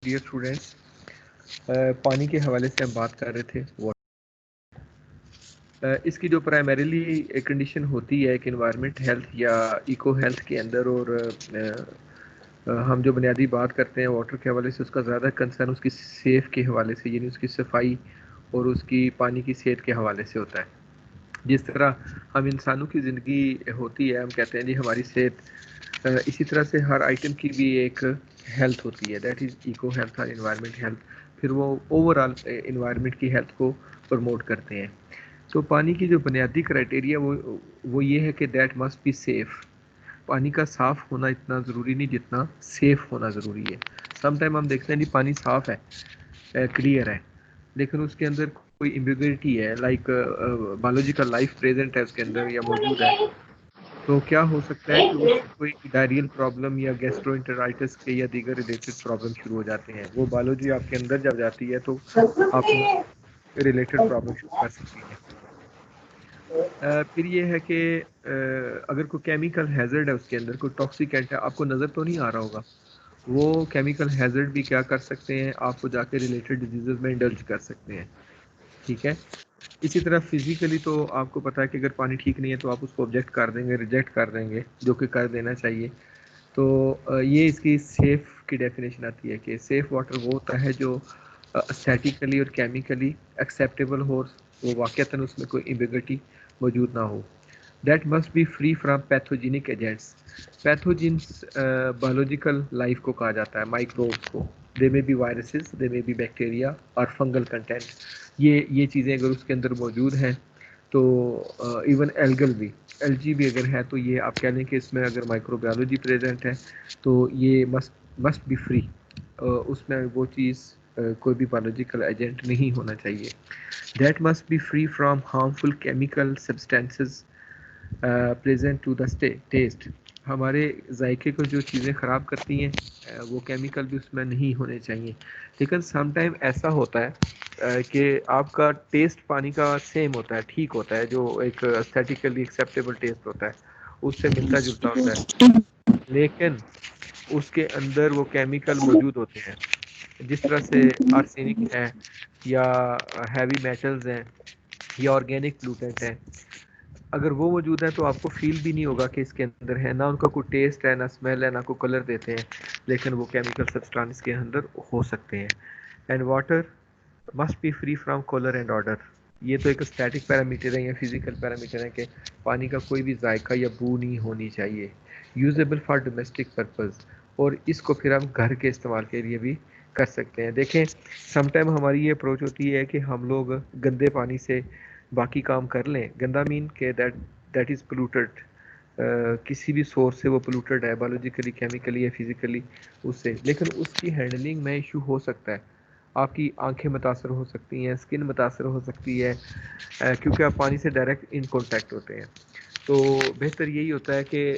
Dear students, پانی کے حوالے سے ہم بات کر رہے تھے. اس کی جو پرائمریلی کنڈیشن ہوتی ہے کہ انوائرمنٹ ہیلتھ یا ایکو ہیلتھ کے اندر، اور ہم جو بنیادی بات کرتے ہیں واٹر کے حوالے سے، اس کا زیادہ کنسرن اس کی سیف کے حوالے سے، یعنی اس کی صفائی اور اس کی پانی کی صحت کے حوالے سے ہوتا ہے. جس طرح ہم انسانوں کی زندگی ہوتی ہے، ہم کہتے ہیں جی ہماری صحت، اسی طرح سے ہر آئٹم کی بھی ایک ہیلتھ ہوتی ہے، دیٹ از ایکو ہیلتھ اور انوائرمنٹ ہیلتھ. پھر وہ اوور آل انوائرمنٹ کی ہیلتھ کو پروموٹ کرتے ہیں. سو پانی کی جو بنیادی کرائٹیریا وہ یہ ہے کہ دیٹ مسٹ بی سیف. پانی کا صاف ہونا اتنا ضروری نہیں جتنا سیف ہونا ضروری ہے. سم ٹائم ہم دیکھتے ہیں جی پانی صاف ہے، کلیئر ہے، لیکن اس کے اندر کوئی امبیگوٹی ہے، لائک بایولوجیکل لائف پریزنٹ ہے اس کے اندر یا موجود ہے، تو کیا ہو سکتا ہے کہ اس سے کوئی ڈائریل پرابلم یا گیسٹرو انٹرائٹس کے یا دیگر ریلیٹڈ پرابلم شروع ہو جاتے ہیں. وہ بایولوجی آپ کے اندر جب جاتی ہے تو آپ ریلیٹڈ پرابلم شروع کر سکتی ہے. پھر یہ ہے کہ اگر کوئی کیمیکل ہیزرڈ ہے اس کے اندر، کوئی ٹاکسک اینٹ ہے، آپ کو نظر تو نہیں آ رہا ہوگا، وہ کیمیکل ہیزرڈ بھی کیا کر سکتے ہیں، آپ کو جا کے ریلیٹڈ ڈیزیزز میں انڈلج کر سکتے ہیں. ٹھیک ہے. اسی طرح فزیکلی تو آپ کو پتا ہے کہ اگر پانی ٹھیک نہیں ہے تو آپ اس کو آبجیکٹ کر دیں گے، ریجیکٹ کر دیں گے، جو کہ کر دینا چاہیے. تو یہ اس کی سیف کی ڈیفینیشن آتی ہے کہ سیف واٹر وہ ہوتا ہے جو اسٹیٹیکلی اور کیمیکلی ایکسیپٹیبل ہو، وہ واقعتاً اس میں کوئی ایمبیگوٹی موجود نہ ہو. That must be free from pathogenic agents. Pathogens biological life کو کہا جاتا ہے، مائکروبس کو. دے میں بی وائرسز، دے میں بی بیکٹیریا اور فنگل کنٹینٹ. یہ چیزیں اگر اس کے اندر موجود ہیں تو ایون ایلگل بھی، الجی بھی اگر ہے تو یہ آپ کہہ لیں کہ اس میں اگر مائکرو بایولوجی پریزنٹ ہے تو یہ مسٹ بی فری. اس میں وہ چیز کوئی بھی بایولوجیکل ایجنٹ نہیں ہونا چاہیے. That must be free from harmful chemical substances present to the taste. ہمارے ذائقے کو جو چیزیں خراب کرتی ہیں وہ کیمیکل بھی اس میں نہیں ہونے چاہیے. لیکن سم ٹائم ایسا ہوتا ہے کہ آپ کا ٹیسٹ پانی کا سیم ہوتا ہے، ٹھیک ہوتا ہے، جو ایک اسٹیٹیکلی ایکسیپٹیبل ٹیسٹ ہوتا ہے، اس سے ملتا جلتا ہوتا ہے، لیکن اس کے اندر وہ کیمیکل موجود ہوتے ہیں، جس طرح سے آرسینک ہے یا ہیوی میٹلز ہیں یا آرگینک پلوٹنٹ ہیں. اگر وہ موجود ہے تو آپ کو فیل بھی نہیں ہوگا کہ اس کے اندر ہے، نہ ان کا کوئی ٹیسٹ ہے، نہ اسمیل ہے، نہ کوئی کلر دیتے ہیں، لیکن وہ کیمیکل سبسٹانس کے اندر ہو سکتے ہیں. And water must be free from colour and odour. یہ تو ایک اسٹیٹک پیرامیٹر ہے یا فزیکل پیرامیٹر ہے کہ پانی کا کوئی بھی ذائقہ یا بو نہیں ہونی چاہیے. یوزیبل فار ڈومیسٹک پرپز، اور اس کو پھر ہم گھر کے استعمال کے لیے بھی کر سکتے ہیں. دیکھیں سم ٹائم ہماری یہ اپروچ ہوتی ہے کہ ہم لوگ گندے پانی سے باقی کام کر لیں. گندا مین کہ دیٹ از پولوٹڈ، کسی بھی سورس سے وہ پولوٹڈ ہے، بایولوجیکلی، کیمیکلی یا فزیکلی اس سے، لیکن اس کی ہینڈلنگ میں ایشو ہو سکتا ہے. آپ کی آنکھیں متاثر ہو سکتی ہیں، اسکن متاثر ہو سکتی ہے، کیونکہ آپ پانی سے ڈائریکٹ ان کانٹیکٹ ہوتے ہیں. تو بہتر یہی ہوتا ہے کہ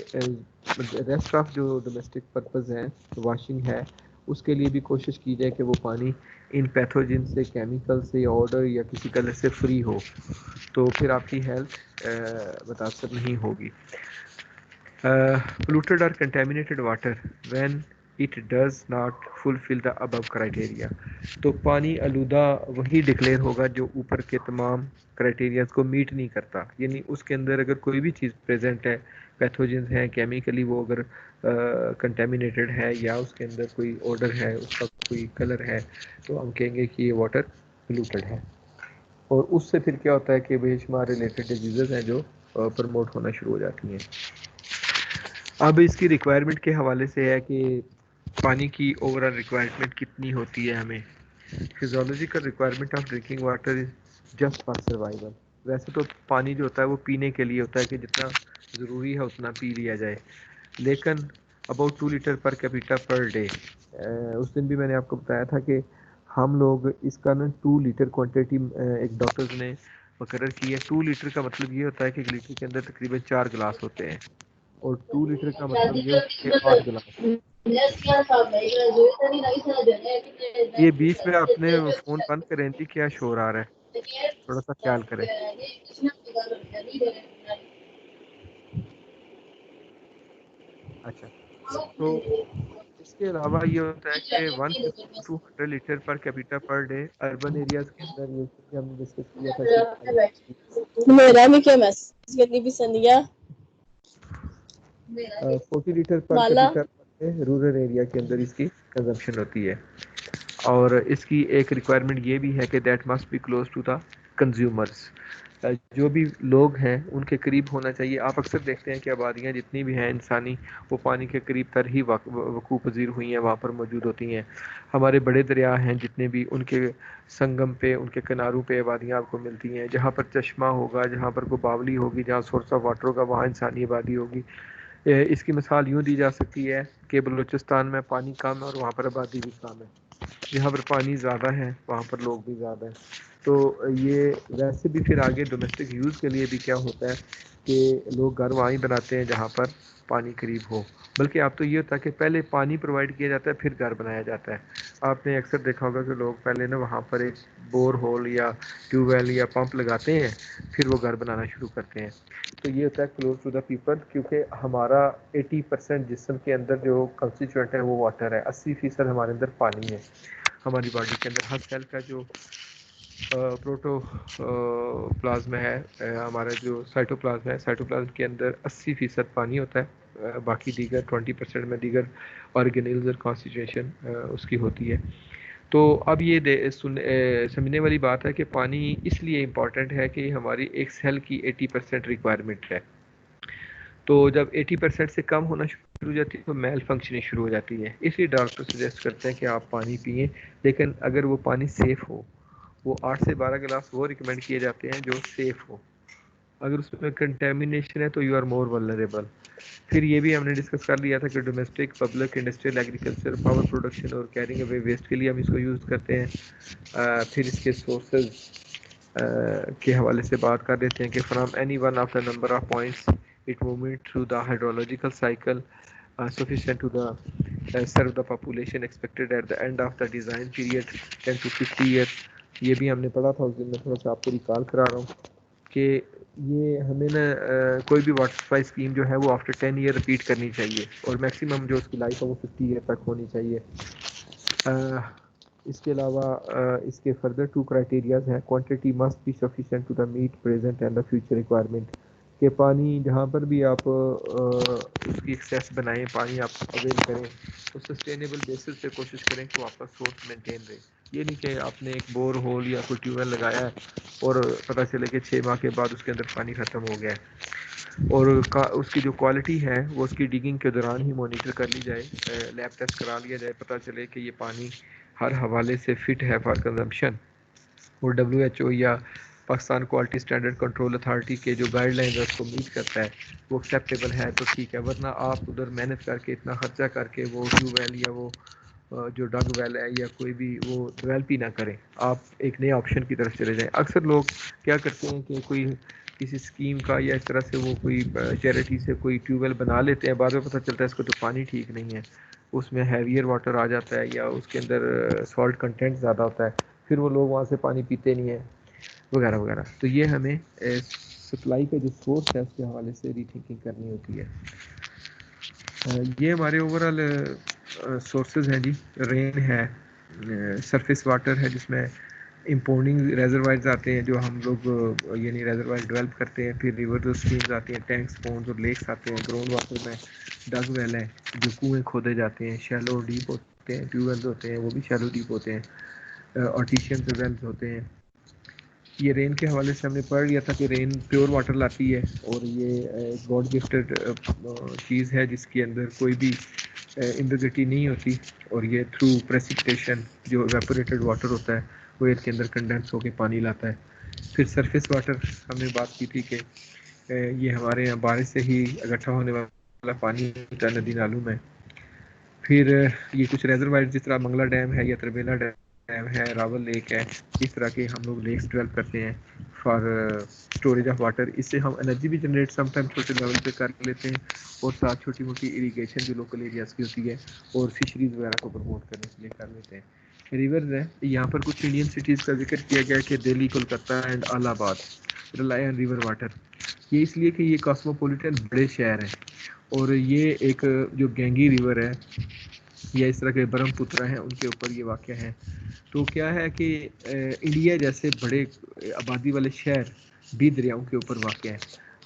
ریسٹ آف جو ڈومیسٹک پرپز ہیں، واشنگ ہے، اس کے لیے بھی کوشش کی جائے کہ وہ پانی ان پیتھوجن سے، کیمیکل سے یا آڈر یا کسی کلر سے فری ہو، تو پھر آپ کی ہیلتھ متاثر نہیں ہوگی. polluted or contaminated water when it does not fulfill the above criteria. تو پانی آلودہ وہی ڈکلیئر ہوگا جو اوپر کے تمام کرائٹیریاز کو میٹ نہیں کرتا، یعنی اس کے اندر اگر کوئی بھی چیز پریزنٹ ہے، پیتھوجنز ہیں، کیمیکلی وہ اگر کنٹامینیٹڈ ہے، یا اس کے اندر کوئی اوڈر ہے، اس کا کوئی کلر ہے، تو ہم کہیں گے کہ یہ واٹر پولوٹڈ ہے. اور اس سے پھر کیا ہوتا ہے کہ بے شمار ریلیٹڈ ڈیزیزز ہیں جو پروموٹ ہونا شروع ہو جاتی ہیں. اب اس کی ریکوائرمنٹ کے حوالے سے ہے کہ پانی کی اوور آل ریکوائرمنٹ کتنی ہوتی ہے ہمیں. Physiological requirement of drinking water is just for survival. ویسے تو پانی جو ہوتا ہے وہ پینے کے لیے ہوتا ہے کہ جتنا ضروری ہے اتنا پی لیا جائے، لیکن about 2 litre per capita per day. اس دن بھی میں نے آپ کو بتایا تھا کہ ہم لوگ اس کا نا 2 لیٹر کوانٹٹی ایک ڈاکٹرز نے مقرر کی ہے. 2 لیٹر کا مطلب یہ ہوتا ہے کہ ایک لیٹر کے اندر تقریباً 4 گلاس ہوتے ہیں، اور 2 لیٹر کا مطلب یہ ہوتا ہے کہ 8 گلاس. یہ بیچ میں اپنے فون بند کریں جی، کیا شور آ رہا ہے، تھوڑا سا خیال کریں. اچھا، تو کے علاوہ یہ ہوتا ہے کہ 150 to 100 litre per capita per day urban areas کے اندر، یہ ہم نے ڈسکس کیا تھا کہ میرا بھی کیا میسج کرنی بھی سنیا 40 لیٹر پر مالا کیپیٹا رورل ایریا کے اندر اس کی کنزمپشن ہوتی ہے. اور اس کی ایک ریکوائرمنٹ یہ بھی ہے کہ that must be close to the consumers, جو بھی لوگ ہیں ان کے قریب ہونا چاہیے. آپ اکثر دیکھتے ہیں کہ آبادیاں جتنی بھی ہیں انسانی، وہ پانی کے قریب تر ہی وقوع پذیر ہوئی ہیں، وہاں پر موجود ہوتی ہیں. ہمارے بڑے دریا ہیں جتنے بھی، ان کے سنگم پہ، ان کے کناروں پہ آبادیاں آپ کو ملتی ہیں. جہاں پر چشمہ ہوگا، جہاں پر کوئی باولی ہوگی، جہاں سورس آف واٹر ہوگا، وہاں انسانی آبادی ہوگی. اس کی مثال یوں دی جا سکتی ہے کہ بلوچستان میں پانی کم ہے اور وہاں پر آبادی بھی کم ہے. جہاں پر پانی زیادہ ہے وہاں پر لوگ بھی زیادہ ہیں. تو یہ ویسے بھی پھر آگے ڈومیسٹک یوز کے لیے بھی کیا ہوتا ہے کہ لوگ گھر وہیں بناتے ہیں جہاں پر پانی قریب ہو. بلکہ اب تو یہ ہوتا ہے کہ پہلے پانی پرووائڈ کیا جاتا ہے پھر گھر بنایا جاتا ہے. آپ نے اکثر دیکھا ہوگا کہ لوگ پہلے نا وہاں پر ایک بور ہول یا ٹیوب ویل یا پمپ لگاتے ہیں، پھر وہ گھر بنانا شروع کرتے ہیں. تو یہ ہوتا ہے کلوز ٹو دا پیپل، کیونکہ ہمارا 80% جسم کے اندر جو کنسٹیچوئنٹ ہے وہ واٹر ہے. 80% ہمارے اندر پانی ہے. ہماری باڈی کے اندر ہر سیل کا جو پروٹو پلازم ہے، ہمارا جو سائٹوپلازم ہے، سائٹوپلازم کے اندر 80% پانی ہوتا ہے. باقی دیگر 20% میں دیگر آرگینلز اور کانسٹیٹیوشن اس کی ہوتی ہے. تو اب یہ سمجھنے والی بات ہے کہ پانی اس لیے امپورٹنٹ ہے کہ ہماری ایک سیل کی 80% ریکوائرمنٹ ہے. تو جب 80% سے کم ہونا شروع ہو جاتی ہے تو میل فنکشننگ شروع ہو جاتی ہے. اس لیے ڈاکٹر سجیسٹ کرتے ہیں کہ آپ پانی پئیں، لیکن اگر وہ پانی سیف ہو. وہ 8 سے 12 گلاس وہ ریکمینڈ کیے جاتے ہیں جو سیف ہو. اگر اس میں کنٹامینیشن ہے تو یو آر مور ولنریبل. پھر یہ بھی ہم نے ڈسکس کر لیا تھا کہ domestic, public, industrial, agriculture, power production اور کیرنگ اوے ویسٹ کے لیے ہم اس کو یوز کرتے ہیں. پھر اس کے سورسز کے حوالے سے بات کر دیتے ہیں کہ from any one of the number of points it movement through the hydrological cycle sufficient to the serve the population expected at the end of the design period 10 to 50 years. یہ بھی ہم نے پڑھا تھا اس دن، میں تھوڑا سا آپ کو ریکال کرا رہا ہوں کہ یہ ہمیں نا کوئی بھی واٹر سپلائی اسکیم جو ہے وہ آفٹر 10 ایئر ریپیٹ کرنی چاہیے، اور میکسیمم جو اس کی لائف ہے وہ 50 ایئر تک ہونی چاہیے. اس کے علاوہ اس کے فردر 2 کرائٹیریاز ہیں. Quantity must be sufficient to the meet present and the future requirement, کہ پانی جہاں پر بھی آپ اس کی ایکسیس بنائیں، پانی آپ اویل کریں تو سسٹینیبل بیسس پہ کوشش کریں کہ وہ آپ کا سورس مینٹین رہے. یہ نہیں کہ آپ نے ایک بور ہول یا کوئی ٹیوب ویل لگایا ہے اور پتہ چلے کہ 6 ماہ کے بعد اس کے اندر پانی ختم ہو گیا ہے. اور اس کی جو کوالٹی ہے وہ اس کی ڈگنگ کے دوران ہی مانیٹر کر لی جائے، لیب ٹیسٹ کرا لیا جائے، پتہ چلے کہ یہ پانی ہر حوالے سے فٹ ہے فار کنزمپشن. اور WHO یا Pakistan quality standard control authority کے جو گائیڈ لائنز اس کو میٹ کرتا ہے وہ ایکسیپٹیبل ہے تو ٹھیک ہے. ورنہ آپ ادھر محنت کر کے اتنا خرچہ کر کے وہ ٹیوب ویل یا وہ جو ڈگ ویل ہے یا کوئی بھی وہ ڈیولپ ہی نہ کریں، آپ ایک نئے آپشن کی طرف چلے جائیں. اکثر لوگ کیا کرتے ہیں کہ کوئی کسی اسکیم کا یا اس طرح سے وہ کوئی چیریٹی سے کوئی ٹیوب ویل بنا لیتے ہیں، بعد میں پتہ چلتا ہے اس کو تو پانی ٹھیک نہیں ہے، اس میں ہیویئر واٹر آ جاتا ہے یا اس کے اندر سالٹ کنٹینٹ زیادہ ہوتا ہے، پھر وہ لوگ وہاں سے پانی پیتے نہیں ہیں وغیرہ وغیرہ. تو یہ ہمیں سپلائی کا جو سورس ہے اس کے حوالے سے ری تھنکنگ کرنی ہوتی ہے. یہ ہمارے اوور آل سورسز ہیں جی. رین ہے، سرفیس واٹر ہے جس میں امپونڈنگ ریزروائرز آتے ہیں جو ہم لوگ یعنی ریزروائر ڈیولپ کرتے ہیں. پھر ریورز اور اسٹریمز آتی ہیں، ٹینکس، پونڈز اور لیکس آتے ہیں. گراؤنڈ واٹر میں ڈگ ویل ہیں جو کنویں کھودے جاتے ہیں، شیلو اور ڈیپ ہوتے ہیں. ٹیوب ویلز ہوتے ہیں وہ بھی شیلو ڈیپ ہوتے ہیں. آرٹیشین ویلز ہوتے ہیں. یہ رین کے حوالے سے ہم نے پڑھ لیا تھا کہ رین پیور واٹر لاتی ہے اور یہ گاڈ گفٹڈ چیز ہے جس کے اندر کوئی بھی امبیگٹی نہیں ہوتی، اور یہ تھرو پریسیپٹیشن جو ایواپوریٹڈ واٹر ہوتا ہے وہ ایئر کے اندر کنڈینس ہو کے پانی لاتا ہے. پھر سرفیس واٹر ہم نے بات کی تھی کہ یہ ہمارے یہاں بارش سے ہی اکٹھا ہونے والا پانی ہوتا ہے ندی نالوں میں. پھر یہ کچھ ریزروائر جس طرح منگلا ڈیم ہے یا تربیلا ڈیم ہے، راول لیک ہے، اس طرح کے ہم لوگ لیکس ڈیولپ کرتے ہیں فار اسٹوریج آف واٹر. اس سے ہم انرجی بھی جنریٹ سم ٹائم چھوٹے لیول پہ کر لیتے ہیں، اور ساتھ چھوٹی موٹی اریگیشن جو لوکل ایریاز کی ہوتی ہے اور فشریز وغیرہ کو پروموٹ کرنے کے لیے کر لیتے ہیں. ریورز ہیں یہاں پر کچھ انڈین سٹیز کا ذکر کیا گیا کہ دہلی، کولکتہ اینڈ الہ آباد ریلائی آن ریور واٹر. یہ اس لیے کہ یہ کاسموپولیٹن بڑے شہر ہیں، اور یہ ایک جو گینگی ریور ہے یا اس طرح کے برہم پترا ہیں ان کے اوپر یہ واقع ہیں. تو کیا ہے کہ انڈیا جیسے بڑے آبادی والے شہر بھی دریاؤں کے اوپر واقع ہیں.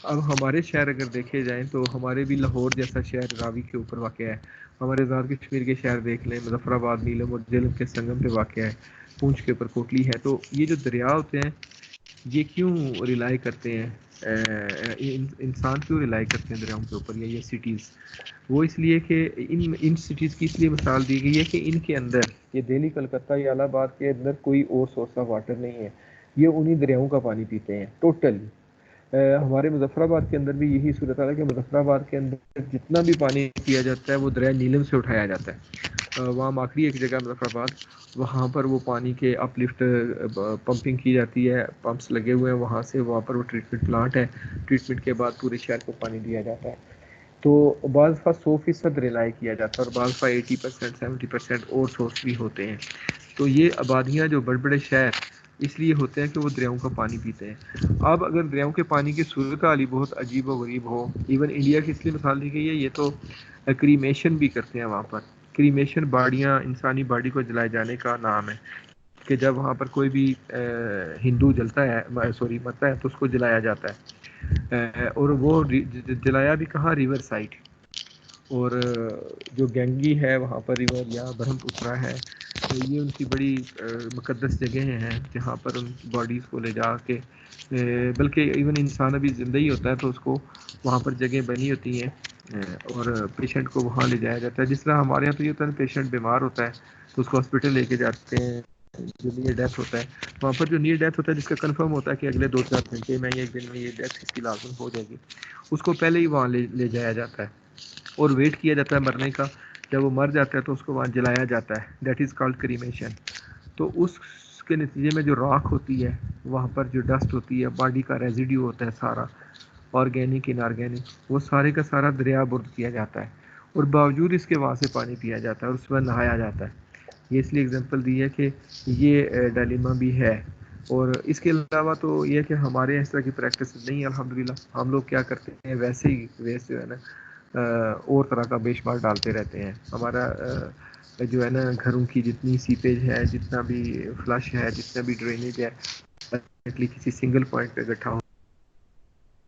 اب ہمارے شہر اگر دیکھے جائیں تو ہمارے بھی لاہور جیسا شہر راوی کے اوپر واقع ہے. ہمارے آزاد کشمیر کے شہر دیکھ لیں، مظفر آباد نیلم اور جہلم کے سنگم پہ واقع ہے، پونچھ کے اوپر کوٹلی ہے. تو یہ جو دریا ہوتے ہیں یہ کیوں ریلائی کرتے ہیں، انسان کیوں ریلائی کرتے ہیں دریاؤں کے اوپر یا یہ سٹیز؟ وہ اس لیے کہ ان سٹیز کی اس لیے مثال دی گئی ہے کہ ان کے اندر یہ دہلی، کلکتہ یا الہ آباد کے اندر کوئی اور سورس آف واٹر نہیں ہے، یہ انہی دریاؤں کا پانی پیتے ہیں ٹوٹل. ہمارے مظفر آباد کے اندر بھی یہی صورت حال ہے کہ مظفر آباد کے اندر جتنا بھی پانی پیا جاتا ہے وہ دریا نیلم سے اٹھایا جاتا ہے. وہاں آخری ایک جگہ مظفر آباد، وہاں پر وہ پانی کے اپ لفٹ پمپنگ کی جاتی ہے، پمپس لگے ہوئے ہیں وہاں سے، وہاں پر وہ ٹریٹمنٹ پلانٹ ہے، ٹریٹمنٹ کے بعد پورے شہر کو پانی دیا جاتا ہے. تو بعض دفعہ 100% ریلائی کیا جاتا ہے اور بعض دفعہ 80% 70% اور سورس بھی ہوتے ہیں. تو یہ آبادیاں جو بڑے بڑے شہر اس لیے ہوتے ہیں کہ وہ دریاؤں کا پانی پیتے ہیں. اب اگر دریاؤں کے پانی کی صورت حال بہت عجیب و غریب ہو، ایون انڈیا کی اس لیے مثال دی گئی ہے، یہ تو کریمیشن بھی کرتے ہیں وہاں پر. کریمیشن باڑیاں، انسانی باڈی کو جلائے جانے کا نام ہے کہ جب وہاں پر کوئی بھی ہندو جلتا ہے، مرتا ہے تو اس کو جلایا جاتا ہے. اور وہ جلایا بھی کہاں؟ River side. اور جو گینگی ہے وہاں پر ریور یا برہم پترا ہے، تو یہ ان کی بڑی مقدس جگہیں ہیں جہاں پر ان باڈیز کو لے جا کے، بلکہ ایون انسان ابھی زندہ ہی ہوتا ہے تو اس کو وہاں پر جگہ بنی ہوتی ہیں اور پیشنٹ کو وہاں لے جایا جاتا ہے. جس طرح ہمارے یہاں تو یہ ہوتا ہے پیشنٹ بیمار ہوتا ہے تو اس کو ہاسپٹل لے کے جاتے ہیں، جو نیئر ڈیتھ ہوتا ہے وہاں پر، جو نیئر ڈیتھ ہوتا ہے جس کا کنفرم ہوتا ہے کہ اگلے 2-4 گھنٹے میں یا ایک دن میں یہ ڈیتھ اس کی لازم ہو جائے گی، اس کو پہلے ہی وہاں لے جایا جاتا ہے اور ویٹ کیا جاتا ہے مرنے کا. جب وہ مر جاتا ہے تو اس کو وہاں جلایا جاتا ہے، دیٹ از کالڈ کریمیشن. تو اس کے نتیجے میں جو راکھ ہوتی ہے وہاں پر، جو ڈسٹ ہوتی ہے، باڈی کا ریزیڈیو ہوتا ہے سارا، آرگینک ان آرگینک، وہ سارے کا سارا دریا برد کیا جاتا ہے اور باوجود اس کے وہاں سے پانی پیا جاتا ہے اور اس میں نہایا جاتا ہے. یہ اس لیے اگزامپل دی ہے کہ یہ ڈائلیما بھی ہے. اور اس کے علاوہ تو یہ ہے کہ ہمارے اس طرح کی پریکٹس نہیں ہے الحمدللہ. ہم لوگ کیا کرتے ہیں ویسے ہی ویسٹ جو ہے نا اور طرح کا بے شمار ڈالتے رہتے ہیں. ہمارا جو ہے نا گھروں کی جتنی سیپیج ہے، جتنا بھی فلش ہے، جتنا بھی ڈرینیج ہے، کسی سنگل پوائنٹ پہ اکٹھا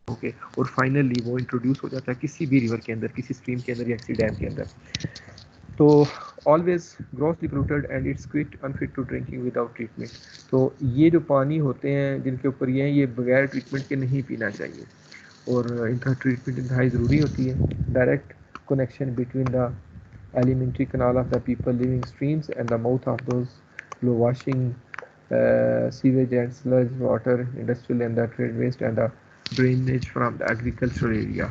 اوکے، اور فائنلی وہ انٹروڈیوس ہو جاتا ہے کسی بھی ریور کے اندر، کسی اسٹریم کے اندر یا کسی ڈیم کے اندر. تو always grossly polluted and it's quite unfit to drinking without treatment. تو یہ جو پانی ہوتے ہیں جن کے اوپر یہ بغیر ٹریٹمنٹ کے نہیں پینا چاہیے اور ان کا ٹریٹمنٹ انتہائی ضروری ہوتی ہے. Direct connection between the alimentary canal of the people living streams and the mouth of those low washing sewage and sludge water industrial and the trade waste and the drainage from the agricultural area,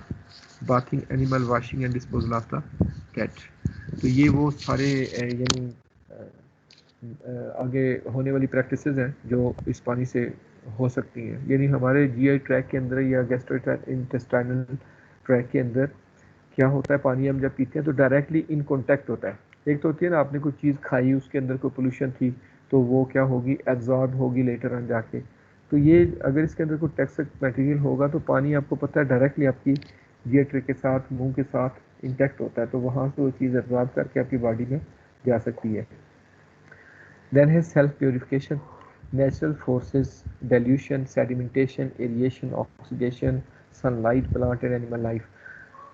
bathing animal washing and disposal of the cat. تو یہ وہ سارے یعنی آگے ہونے والی practices ہیں جو اس پانی سے ہو سکتی ہیں. یعنی ہمارے جی آئی ٹریک کے اندر یا گیسٹرو انٹسٹائنل ٹریک کے اندر کیا ہوتا ہے، پانی ہم جب پیتے ہیں تو ڈائریکٹلی ان کانٹیکٹ ہوتا ہے. ایک تو ہوتی ہے نا آپ نے کوئی چیز کھائی، اس کے اندر کوئی پولوشن تھی تو وہ کیا ہوگی، ایبزارب ہوگی لیٹر آن جا کے. تو یہ اگر اس کے اندر کوئی ٹیکسٹ میٹیریل ہوگا تو پانی آپ کو پتہ ہے ڈائریکٹلی آپ کی جی آئی ٹریک کے ساتھ، منہ کے ساتھ انٹیکٹ ہوتا ہے، تو وہاں سے وہ چیز ایبزارب کر کے آپ کی باڈی میں جا سکتی ہے. دین ہے self purification, natural forces, dilution, sedimentation, aeration, oxidation, sunlight, plant and animal life.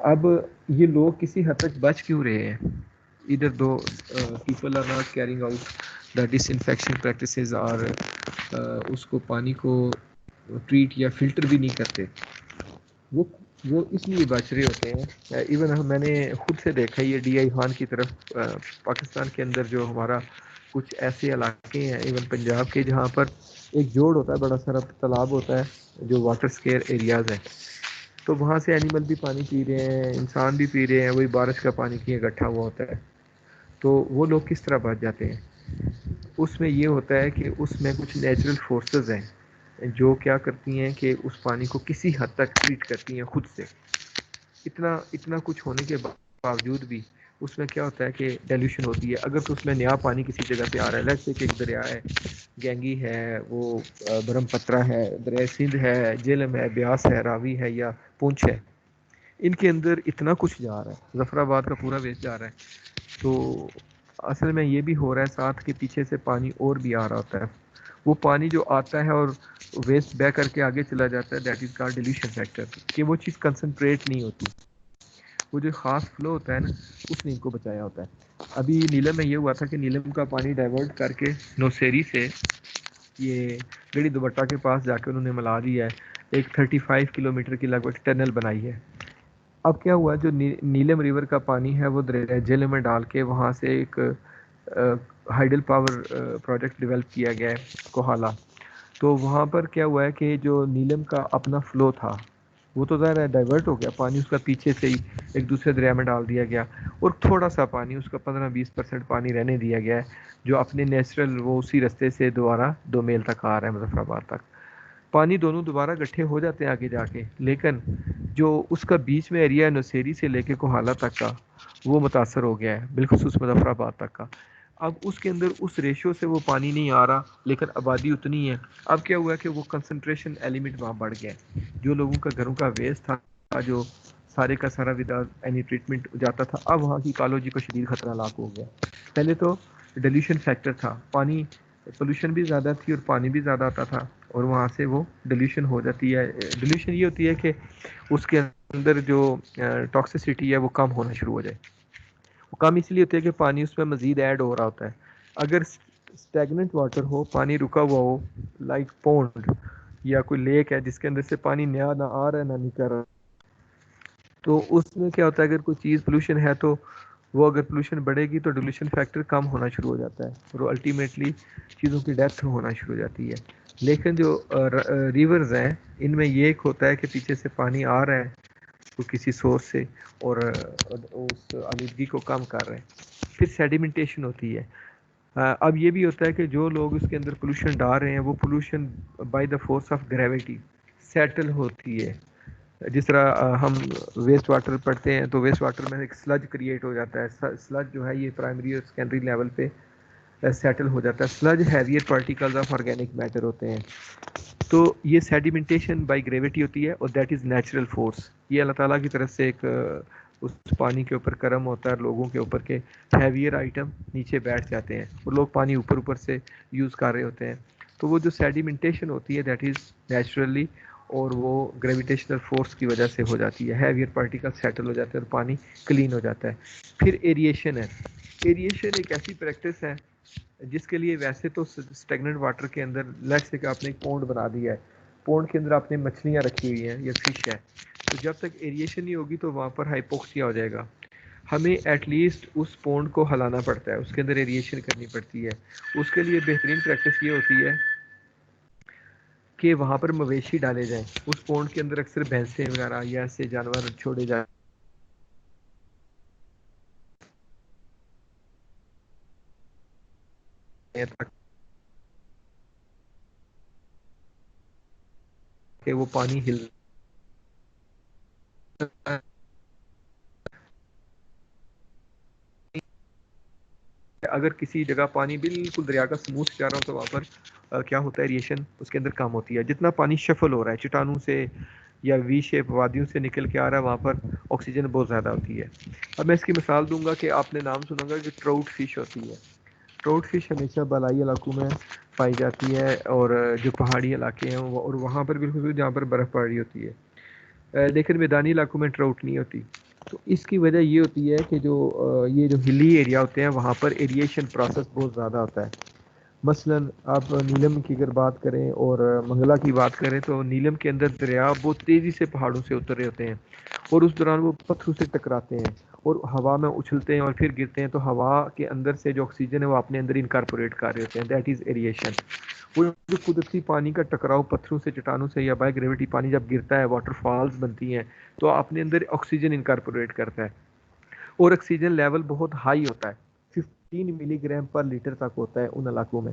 اب یہ لوگ کسی حد تک بچ کیوں رہے ہیں؟ ادھر the people are not carrying out the disinfection practices, اور اس کو پانی کو ٹریٹ یا فلٹر بھی نہیں کرتے. وہ اس لیے بچ رہے ہوتے ہیں. ایون میں نے خود سے دیکھا یہ ڈی آئی خان کی طرف پاکستان کے اندر جو ہمارا کچھ ایسے علاقے ہیں ایون پنجاب کے جہاں پر ایک جوڑ ہوتا ہے، بڑا سارا تالاب ہوتا ہے جو واٹر سکیئر ایریاز ہیں، تو وہاں سے اینیمل بھی پانی پی رہے ہیں، انسان بھی پی رہے ہیں، وہی بارش کا پانی کی اکٹھا ہوا ہوتا ہے. تو وہ لوگ کس طرح بچ جاتے ہیں؟ اس میں یہ ہوتا ہے کہ اس میں کچھ نیچرل فورسز ہیں جو کیا کرتی ہیں کہ اس پانی کو کسی حد تک ٹریٹ کرتی ہیں خود سے. اتنا کچھ ہونے کے باوجود بھی اس میں کیا ہوتا ہے کہ ڈیلیوشن ہوتی ہے. اگر تو اس میں نیا پانی کسی جگہ سے آ رہا ہے، جیسے کہ ایک دریا ہے، گینگی ہے، وہ برہم پترا ہے، دریا سندھ ہے، جہلم ہے، بیاس ہے، راوی ہے یا پونچھ ہے، ان کے اندر اتنا کچھ جا رہا ہے، ظفر آباد کا پورا ویسٹ جا رہا ہے. تو اصل میں یہ بھی ہو رہا ہے ساتھ کے پیچھے سے پانی اور بھی آ رہا ہوتا ہے. وہ پانی جو آتا ہے اور ویسٹ بیک کر کے آگے چلا جاتا ہے, دیٹ از کال ڈیلیوشن فیکٹر, کہ وہ چیز کنسنٹریٹ نہیں ہوتی. وہ جو خاص فلو ہوتا ہے نا, اس نے ان کو بچایا ہوتا ہے. ابھی نیلم میں یہ ہوا تھا کہ نیلم کا پانی ڈائیورٹ کر کے نوسیری سے یہ گڑی دوبٹہ کے پاس جا کے انہوں نے ملا دیا ہے. ایک 35 کلومیٹر کی لگ بھگ ٹنل بنائی ہے. اب کیا ہوا, جو نیلم ریور کا پانی ہے وہ دریا جھیلم میں ڈال کے وہاں سے ایک ہائیڈل پاور پروجیکٹ ڈیولپ کیا گیا ہے کوہالا. تو وہاں پر کیا ہوا ہے کہ جو نیلم کا اپنا فلو تھا وہ تو ظاہر ہے ڈائیورٹ ہو گیا, پانی اس کا پیچھے سے ہی ایک دوسرے دریا میں ڈال دیا گیا, اور تھوڑا سا پانی اس کا 15-20% پانی رہنے دیا گیا ہے جو اپنے نیچرل وہ اسی رستے سے دوبارہ دو میل تک آ رہا ہے, مظفر آباد تک. پانی دونوں دوبارہ گٹھے ہو جاتے ہیں آگے جا کے, لیکن جو اس کا بیچ میں ایریا ہے نوسیری سے لے کے کوہالا تک کا, وہ متاثر ہو گیا ہے بالخصوص مظفر آباد تک کا. اب اس کے اندر اس ریشو سے وہ پانی نہیں آ رہا, لیکن آبادی اتنی ہے. اب کیا ہوا ہے کہ وہ کنسنٹریشن ایلیمنٹ وہاں بڑھ گیا ہے. جو لوگوں کا گھروں کا ویسٹ تھا, جو سارے کا سارا وداؤٹ اینی ٹریٹمنٹ جاتا تھا, اب وہاں کی ایکالوجی کو شدید خطرہ لاحق ہو گیا. پہلے تو ڈیلیوشن فیکٹر تھا, پانی پولوشن بھی زیادہ تھی اور پانی بھی زیادہ آتا تھا, اور وہاں سے وہ ڈیلیوشن ہو جاتی ہے. ڈیلیوشن یہ ہوتی ہے کہ اس کے اندر جو ٹاکسیسٹی ہے وہ کم ہونا شروع ہو جائے. وہ کم اس لیے ہوتی ہے کہ پانی اس میں مزید ایڈ ہو رہا ہوتا ہے. اگر اسٹیگننٹ واٹر ہو, پانی رکا ہوا ہو, لائک پونڈ یا کوئی لیک ہے جس کے اندر سے پانی نیا نہ آ رہا ہے نہ نکل رہا, تو اس میں کیا ہوتا ہے اگر کوئی چیز پولوشن ہے تو وہ اگر پولوشن بڑھے گی تو ڈیلیوشن فیکٹر کم ہونا شروع ہو جاتا ہے, اور الٹیمیٹلی چیزوں کی ڈیتھ ہونا شروع ہو جاتی ہے. لیکن جو ریورز ہیں ان میں یہ ایک ہوتا ہے کہ پیچھے سے پانی آ رہا ہے وہ کسی سورس سے, اور اس آلودگی کو کم کر رہے ہیں. پھر سیڈیمنٹیشن ہوتی ہے. اب یہ بھی ہوتا ہے کہ جو لوگ اس کے اندر پولوشن ڈال رہے ہیں وہ pollution by the force of gravity settle ہوتی ہے. جس طرح ہم ویسٹ واٹر پڑھتے ہیں تو ویسٹ واٹر میں ایک سلج کریٹ ہو جاتا ہے. سلج جو ہے یہ پرائمری اور سیکنڈری لیول پہ سیٹل ہو جاتا ہے. Sludge heavier particles of organic matter ہوتے ہیں. تو یہ سیڈیمنٹیشن بائی گریوٹی ہوتی ہے, اور دیٹ از نیچرل فورس. یہ اللہ تعالیٰ کی طرف سے ایک اس پانی کے اوپر کرم ہوتا ہے لوگوں کے اوپر کے ہیویئر آئٹم نیچے بیٹھ جاتے ہیں, اور لوگ پانی اوپر سے یوز کر رہے ہوتے ہیں. تو وہ جو سیڈیمنٹیشن ہوتی ہے دیٹ از نیچرلی, اور وہ گریویٹیشنل فورس کی وجہ سے ہو جاتی ہے. ہیویئر پارٹیکل سیٹل ہو جاتے ہیں اور پانی کلین ہو جاتا ہے. پھر ایریشن ہے. ایریشن ایک ایسی پریکٹس ہے جس کے لیے ویسے تو اسٹیگننٹ واٹر کے اندر لیٹ سے کہ آپ نے ایک پونڈ بنا دیا ہے, پونڈ کے اندر آپ نے مچھلیاں رکھی ہوئی ہیں یا فش ہے, تو جب تک ایریشن نہیں ہوگی تو وہاں پر ہائپوکسیا ہو جائے گا. ہمیں ایٹ لیسٹ اس پونڈ کو ہلانا پڑتا ہے, اس کے اندر ایریشن کرنی پڑتی ہے. اس کے لیے بہترین پریکٹس یہ ہوتی ہے کہ وہاں پر مویشی ڈالے جائیں. اس پونڈ کے اندر اکثر بھینسیں وغیرہ یا ایسے جانور چھوڑے جائیں کہ وہ پانی ہل اگر کسی جگہ پانی بالکل دریا کا سموتھ جا رہا ہو تو وہاں پر کیا ہوتا ہے, ایریشن اس کے اندر کم ہوتی ہے. جتنا پانی شفل ہو رہا ہے چٹانوں سے یا وی شیپ وادیوں سے نکل کے آ رہا ہے, وہاں پر آکسیجن بہت زیادہ ہوتی ہے. اب میں اس کی مثال دوں گا کہ آپ نے نام سنا گا کہ ٹراؤٹ فش ہوتی ہے. ٹراؤٹ فش ہمیشہ بالائی علاقوں میں پائی جاتی ہے, اور جو پہاڑی علاقے ہیں اور وہاں پر بالکل جہاں پر برف پڑ رہی ہوتی ہے, لیکن میدانی علاقوں میں ٹراؤٹ نہیں ہوتی. تو اس کی وجہ یہ ہوتی ہے کہ جو یہ جو ہلی ایریا ہوتے ہیں وہاں پر ایریشن پروسیس بہت زیادہ ہوتا ہے. مثلا آپ نیلم کی اگر بات کریں اور منگلا کی بات کریں تو نیلم کے اندر دریا بہت تیزی سے پہاڑوں سے اتر رہے ہوتے ہیں, اور اس دوران وہ پتھروں سے ٹکراتے ہیں اور ہوا میں اچھلتے ہیں اور پھر گرتے ہیں. تو ہوا کے اندر سے جو آکسیجن ہے وہ اپنے اندر انکارپوریٹ کر رہے ہوتے ہیں, دیٹ از ایریشن. وہ جو قدرتی پانی کا ٹکراؤ پتھروں سے چٹانوں سے یا بائی گریوٹی پانی جب گرتا ہے, واٹر فالز بنتی ہیں, تو اپنے اندر آکسیجن انکارپوریٹ کرتا ہے, اور آکسیجن لیول بہت ہائی ہوتا ہے, 15 ملی گرام پر لیٹر تک ہوتا ہے ان علاقوں میں.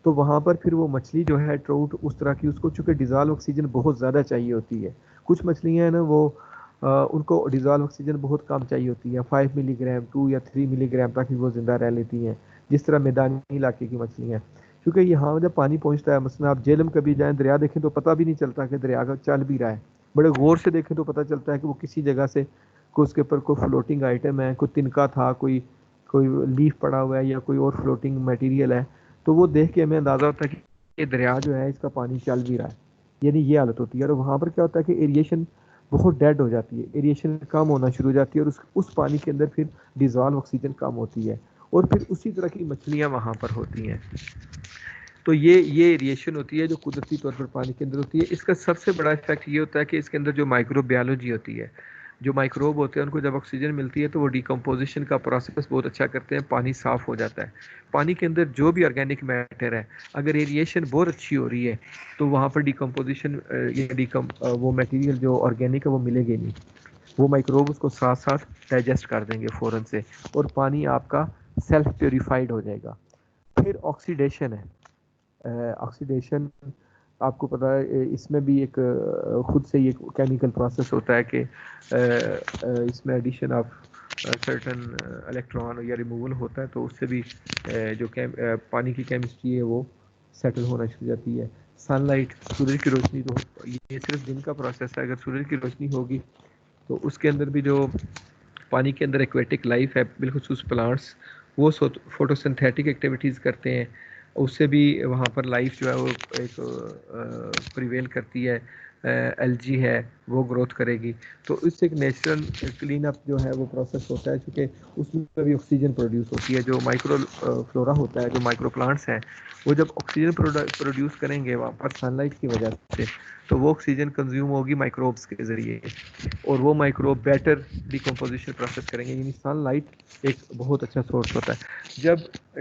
تو وہاں پر پھر وہ مچھلی جو ہے ٹراؤٹ اس طرح کی, اس کو چونکہ ڈیزالو آکسیجن بہت زیادہ چاہیے ہوتی ہے. کچھ مچھلیاں ہیں نا وہ ان کو ڈیزالو آکسیجن بہت کم چاہیے ہوتی ہے, 5 ملی گرام 2 یا 3 ملی گرام تک ہی وہ زندہ رہ لیتی ہیں, جس طرح میدانی علاقے کی مچھلیاں. کیونکہ یہاں جب پانی پہنچتا ہے, مثلا آپ جیلم کبھی جائیں دریا دیکھیں تو پتہ بھی نہیں چلتا کہ دریا کا چل بھی رہا ہے. بڑے غور سے دیکھیں تو پتہ چلتا ہے کہ وہ کسی جگہ سے کوئی اس کے اوپر کوئی فلوٹنگ آئٹم ہے, کوئی تنکا تھا, کوئی کوئی لیف پڑا ہوا ہے یا کوئی اور فلوٹنگ میٹیریل ہے، تو وہ دیکھ کے ہمیں اندازہ ہوتا ہے کہ یہ دریا جو ہے اس کا پانی چل بھی رہا ہے، یعنی یہ حالت ہوتی ہے. اور وہاں پر کیا ہوتا ہے کہ ایریشن بہت ڈیڈ ہو جاتی ہے، ایریشن کم ہونا شروع ہو جاتی ہے، اور اس پانی کے اندر پھر ڈیزالو آکسیجن کم ہوتی ہے، اور پھر اسی طرح کی مچھلیاں وہاں پر ہوتی ہیں. تو یہ ایریشن ہوتی ہے جو قدرتی طور پر پانی کے اندر ہوتی ہے. اس کا سب سے بڑا افیکٹ یہ ہوتا ہے کہ اس کے اندر جو مائکرو بایولوجی ہوتی ہے، جو مائکروب ہوتے ہیں ان کو جب آکسیجن ملتی ہے تو وہ ڈیکمپوزیشن کا پروسیس بہت اچھا کرتے ہیں، پانی صاف ہو جاتا ہے. پانی کے اندر جو بھی آرگینک میٹر ہے، اگر ایریشن بہت اچھی ہو رہی ہے تو وہاں پر ڈیکمپوزیشن وہ میٹیریل جو آرگینک ہے وہ ملے گی نہیں، وہ مائکروب اس کو ساتھ ساتھ ڈائجسٹ کر دیں گے فوراً سے، اور پانی آپ کا سیلف پیوریفائڈ ہو جائے گا. پھر آکسیڈیشن ہے. آکسیڈیشن آپ کو پتہ ہے اس میں بھی ایک خود سے یہ کیمیکل پروسیس ہوتا ہے کہ اس میں ایڈیشن آف سرٹن الیکٹران یا ریموول ہوتا ہے، تو اس سے بھی جو پانی کی کیمسٹری ہے وہ سیٹل ہونا شروع ہو جاتی ہے. سن لائٹ، سورج کی روشنی، تو یہ صرف دن کا پروسیس ہے. اگر سورج کی روشنی ہوگی تو اس کے اندر بھی جو پانی کے اندر ایکویٹک لائف ہے، بالخصوص پلانٹس، وہ فوٹو سنتھیٹک ایکٹیویٹیز کرتے ہیں، اس سے بھی وہاں پر لائف جو ہے وہ ایک پریویل کرتی ہے. الجی ہے وہ گروتھ کرے گی، تو اس سے ایک نیچرل کلین اپ جو ہے وہ پروسیس ہوتا ہے، چونکہ اس میں بھی آکسیجن پروڈیوس ہوتی ہے. جو مائکرو فلورا ہوتا ہے، جو مائکرو پلانٹس ہیں، وہ جب آکسیجن پروڈیوس کریں گے وہاں پر سن لائٹ کی وجہ سے، تو وہ آکسیجن کنزیوم ہوگی مائکروبس کے ذریعے، اور وہ مائکروب بیٹر ڈیکمپوزیشن پروسیس کریں گے. یعنی سن لائٹ ایک بہت اچھا سورس ہوتا ہے. جب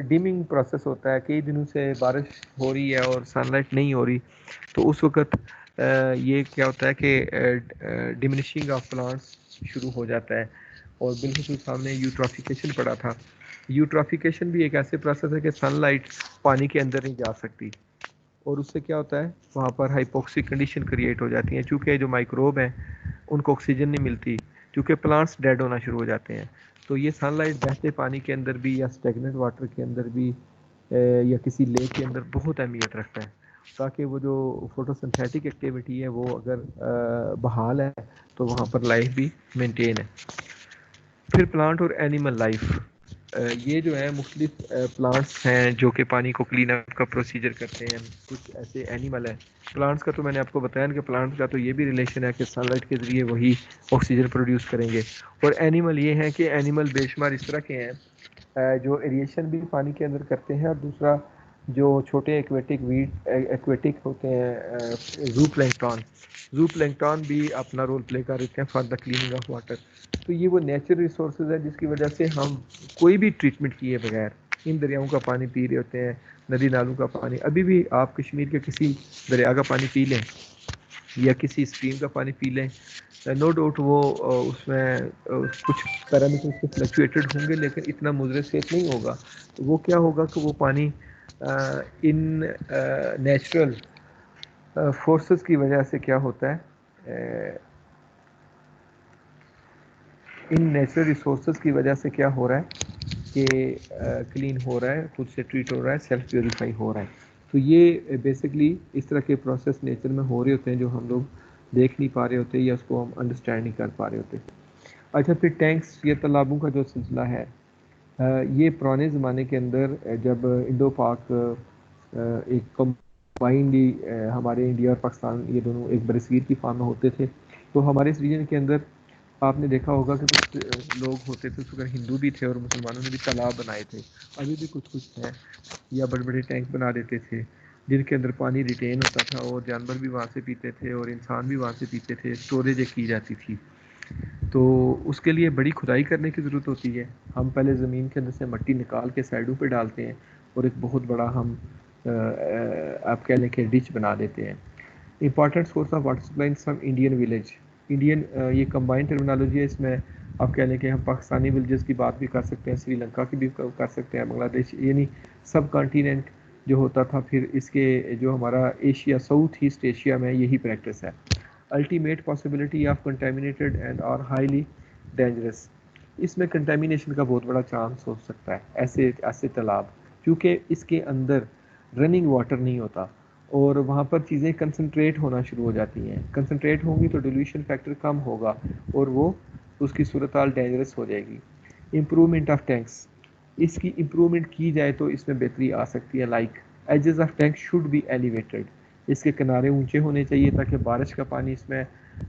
ڈیمنگ پروسیس ہوتا ہے، کئی دنوں سے بارش ہو رہی ہے اور سن لائٹ نہیں ہو رہی، تو اس وقت یہ کیا ہوتا ہے کہ ڈیمنشنگ آف پلانٹس شروع ہو جاتا ہے. اور بالخصوص ہم نے یوٹرافیکیشن پڑھا تھا. یوٹرافیکیشن بھی ایک ایسے پروسیس ہے کہ سن لائٹ پانی کے اندر نہیں جا سکتی، اور اس سے کیا ہوتا ہے وہاں پر ہائپوکسک کنڈیشن کریٹ ہو جاتی ہیں، چونکہ جو مائکروب ہیں ان کو آکسیجن نہیں ملتی، چونکہ پلانٹس ڈیڈ ہونا شروع ہو جاتے ہیں. تو یہ سن لائٹ بہتے پانی کے اندر بھی، یا اسٹیگننٹ واٹر کے اندر بھی، یا کسی لیک کے اندر بہت اہمیت رکھتا ہے، تاکہ وہ جو فوٹو سنتھیٹک ایکٹیویٹی ہے وہ اگر بحال ہے تو وہاں پر لائف بھی مینٹین ہے. پھر پلانٹ اور اینیمل لائف، یہ جو ہے مختلف پلانٹس ہیں جو کہ پانی کو کلین اپ کا پروسیجر کرتے ہیں. کچھ ایسے اینیمل ہیں. پلانٹس کا تو میں نے آپ کو بتایا کہ پلانٹس کا تو یہ بھی ریلیشن ہے کہ سن لائٹ کے ذریعے وہی آکسیجن پروڈیوس کریں گے. اور اینیمل یہ ہیں کہ اینیمل بے شمار اس طرح کے ہیں جو ایریشن بھی پانی کے اندر کرتے ہیں، اور دوسرا جو چھوٹے ایکویٹک ہوتے ہیں، زو پلینکٹون بھی اپنا رول پلے کر رہتے ہیں for the cleaning of water. تو یہ وہ نیچرل ریسورسز ہے جس کی وجہ سے ہم کوئی بھی ٹریٹمنٹ کیے بغیر ان دریاؤں کا پانی پی رہے ہوتے ہیں، ندی نالوں کا پانی. ابھی بھی آپ کشمیر کے کسی دریا کا پانی پی لیں یا کسی اسٹریم کا پانی پی لیں، نو ڈاؤٹ وہ اس میں کچھ پیرامیٹرز کے فلکچویٹڈ ہوں گے، لیکن اتنا مضر صحت نہیں ہوگا. تو وہ کیا ہوگا کہ وہ پانی ان نیچرل فورسز کی وجہ سے کیا ہوتا ہے، ان نیچرل ریسورسز کی وجہ سے کیا ہو رہا ہے کہ کلین ہو رہا ہے، خود سے ٹریٹ ہو رہا ہے، سیلف پیوریفائی ہو رہا ہے. تو یہ بیسکلی اس طرح کے پروسیس نیچر میں ہو رہے ہوتے ہیں جو ہم لوگ دیکھ نہیں پا رہے ہوتے یا اس کو ہم انڈرسٹینڈ نہیں کر پا رہے ہوتے. اچھا، پھر ٹینکس یا تالابوں کا جو سلسلہ ہے، یہ پرانے زمانے کے اندر جب انڈو پاک ایک کمبائنڈلی ہمارے انڈیا اور پاکستان یہ دونوں ایک برصغیر کی فارم میں ہوتے تھے، تو ہمارے اس ریجن کے اندر آپ نے دیکھا ہوگا کہ کچھ لوگ ہوتے تھے، اس وقت ہندو بھی تھے اور مسلمانوں نے بھی تالاب بنائے تھے. ابھی بھی کچھ ہیں، یا بڑے بڑے ٹینک بنا دیتے تھے جن کے اندر پانی ریٹین ہوتا تھا، اور جانور بھی وہاں سے پیتے تھے اور انسان بھی وہاں سے پیتے تھے. اسٹوریج کی جاتی تھی. تو اس کے لیے بڑی کھدائی کرنے کی ضرورت ہوتی ہے. ہم پہلے زمین کے اندر سے مٹی نکال کے سائڈوں پہ ڈالتے ہیں، اور ایک بہت بڑا ہم آپ کہہ لیں کہ ڈچ بنا دیتے ہیں. Important source of water supply in some Indian village. Indian یہ کمبائنڈ ٹرمینالوجی ہے، اس میں آپ کہہ لیں کہ ہم پاکستانی ولیجز کی بات بھی کر سکتے ہیں، سری لنکا کی بھی کر سکتے ہیں، بنگلہ دیش، یعنی سب کانٹیننٹ جو ہوتا تھا. پھر اس کے جو ہمارا ایشیا، ساؤتھ ایسٹ ایشیا میں یہی پریکٹس ہے. Ultimate possibility of contaminated and are highly dangerous. اس میں کنٹامینیشن کا بہت بڑا چانس ہو سکتا ہے ایسے تالاب، کیونکہ اس کے اندر رننگ واٹر نہیں ہوتا، اور وہاں پر چیزیں کنسنٹریٹ ہونا شروع ہو جاتی ہیں. کنسنٹریٹ ہوں گی تو ڈیلیوشن فیکٹر کم ہوگا، اور وہ اس کی صورتحال ڈینجرس ہو جائے گی. Improvement of tanks. اس کی امپرومنٹ کی جائے تو اس میں بہتری آ سکتی ہے. Like edges of tank should be elevated, اس کے کنارے اونچے ہونے چاہیے تاکہ بارش کا پانی اس میں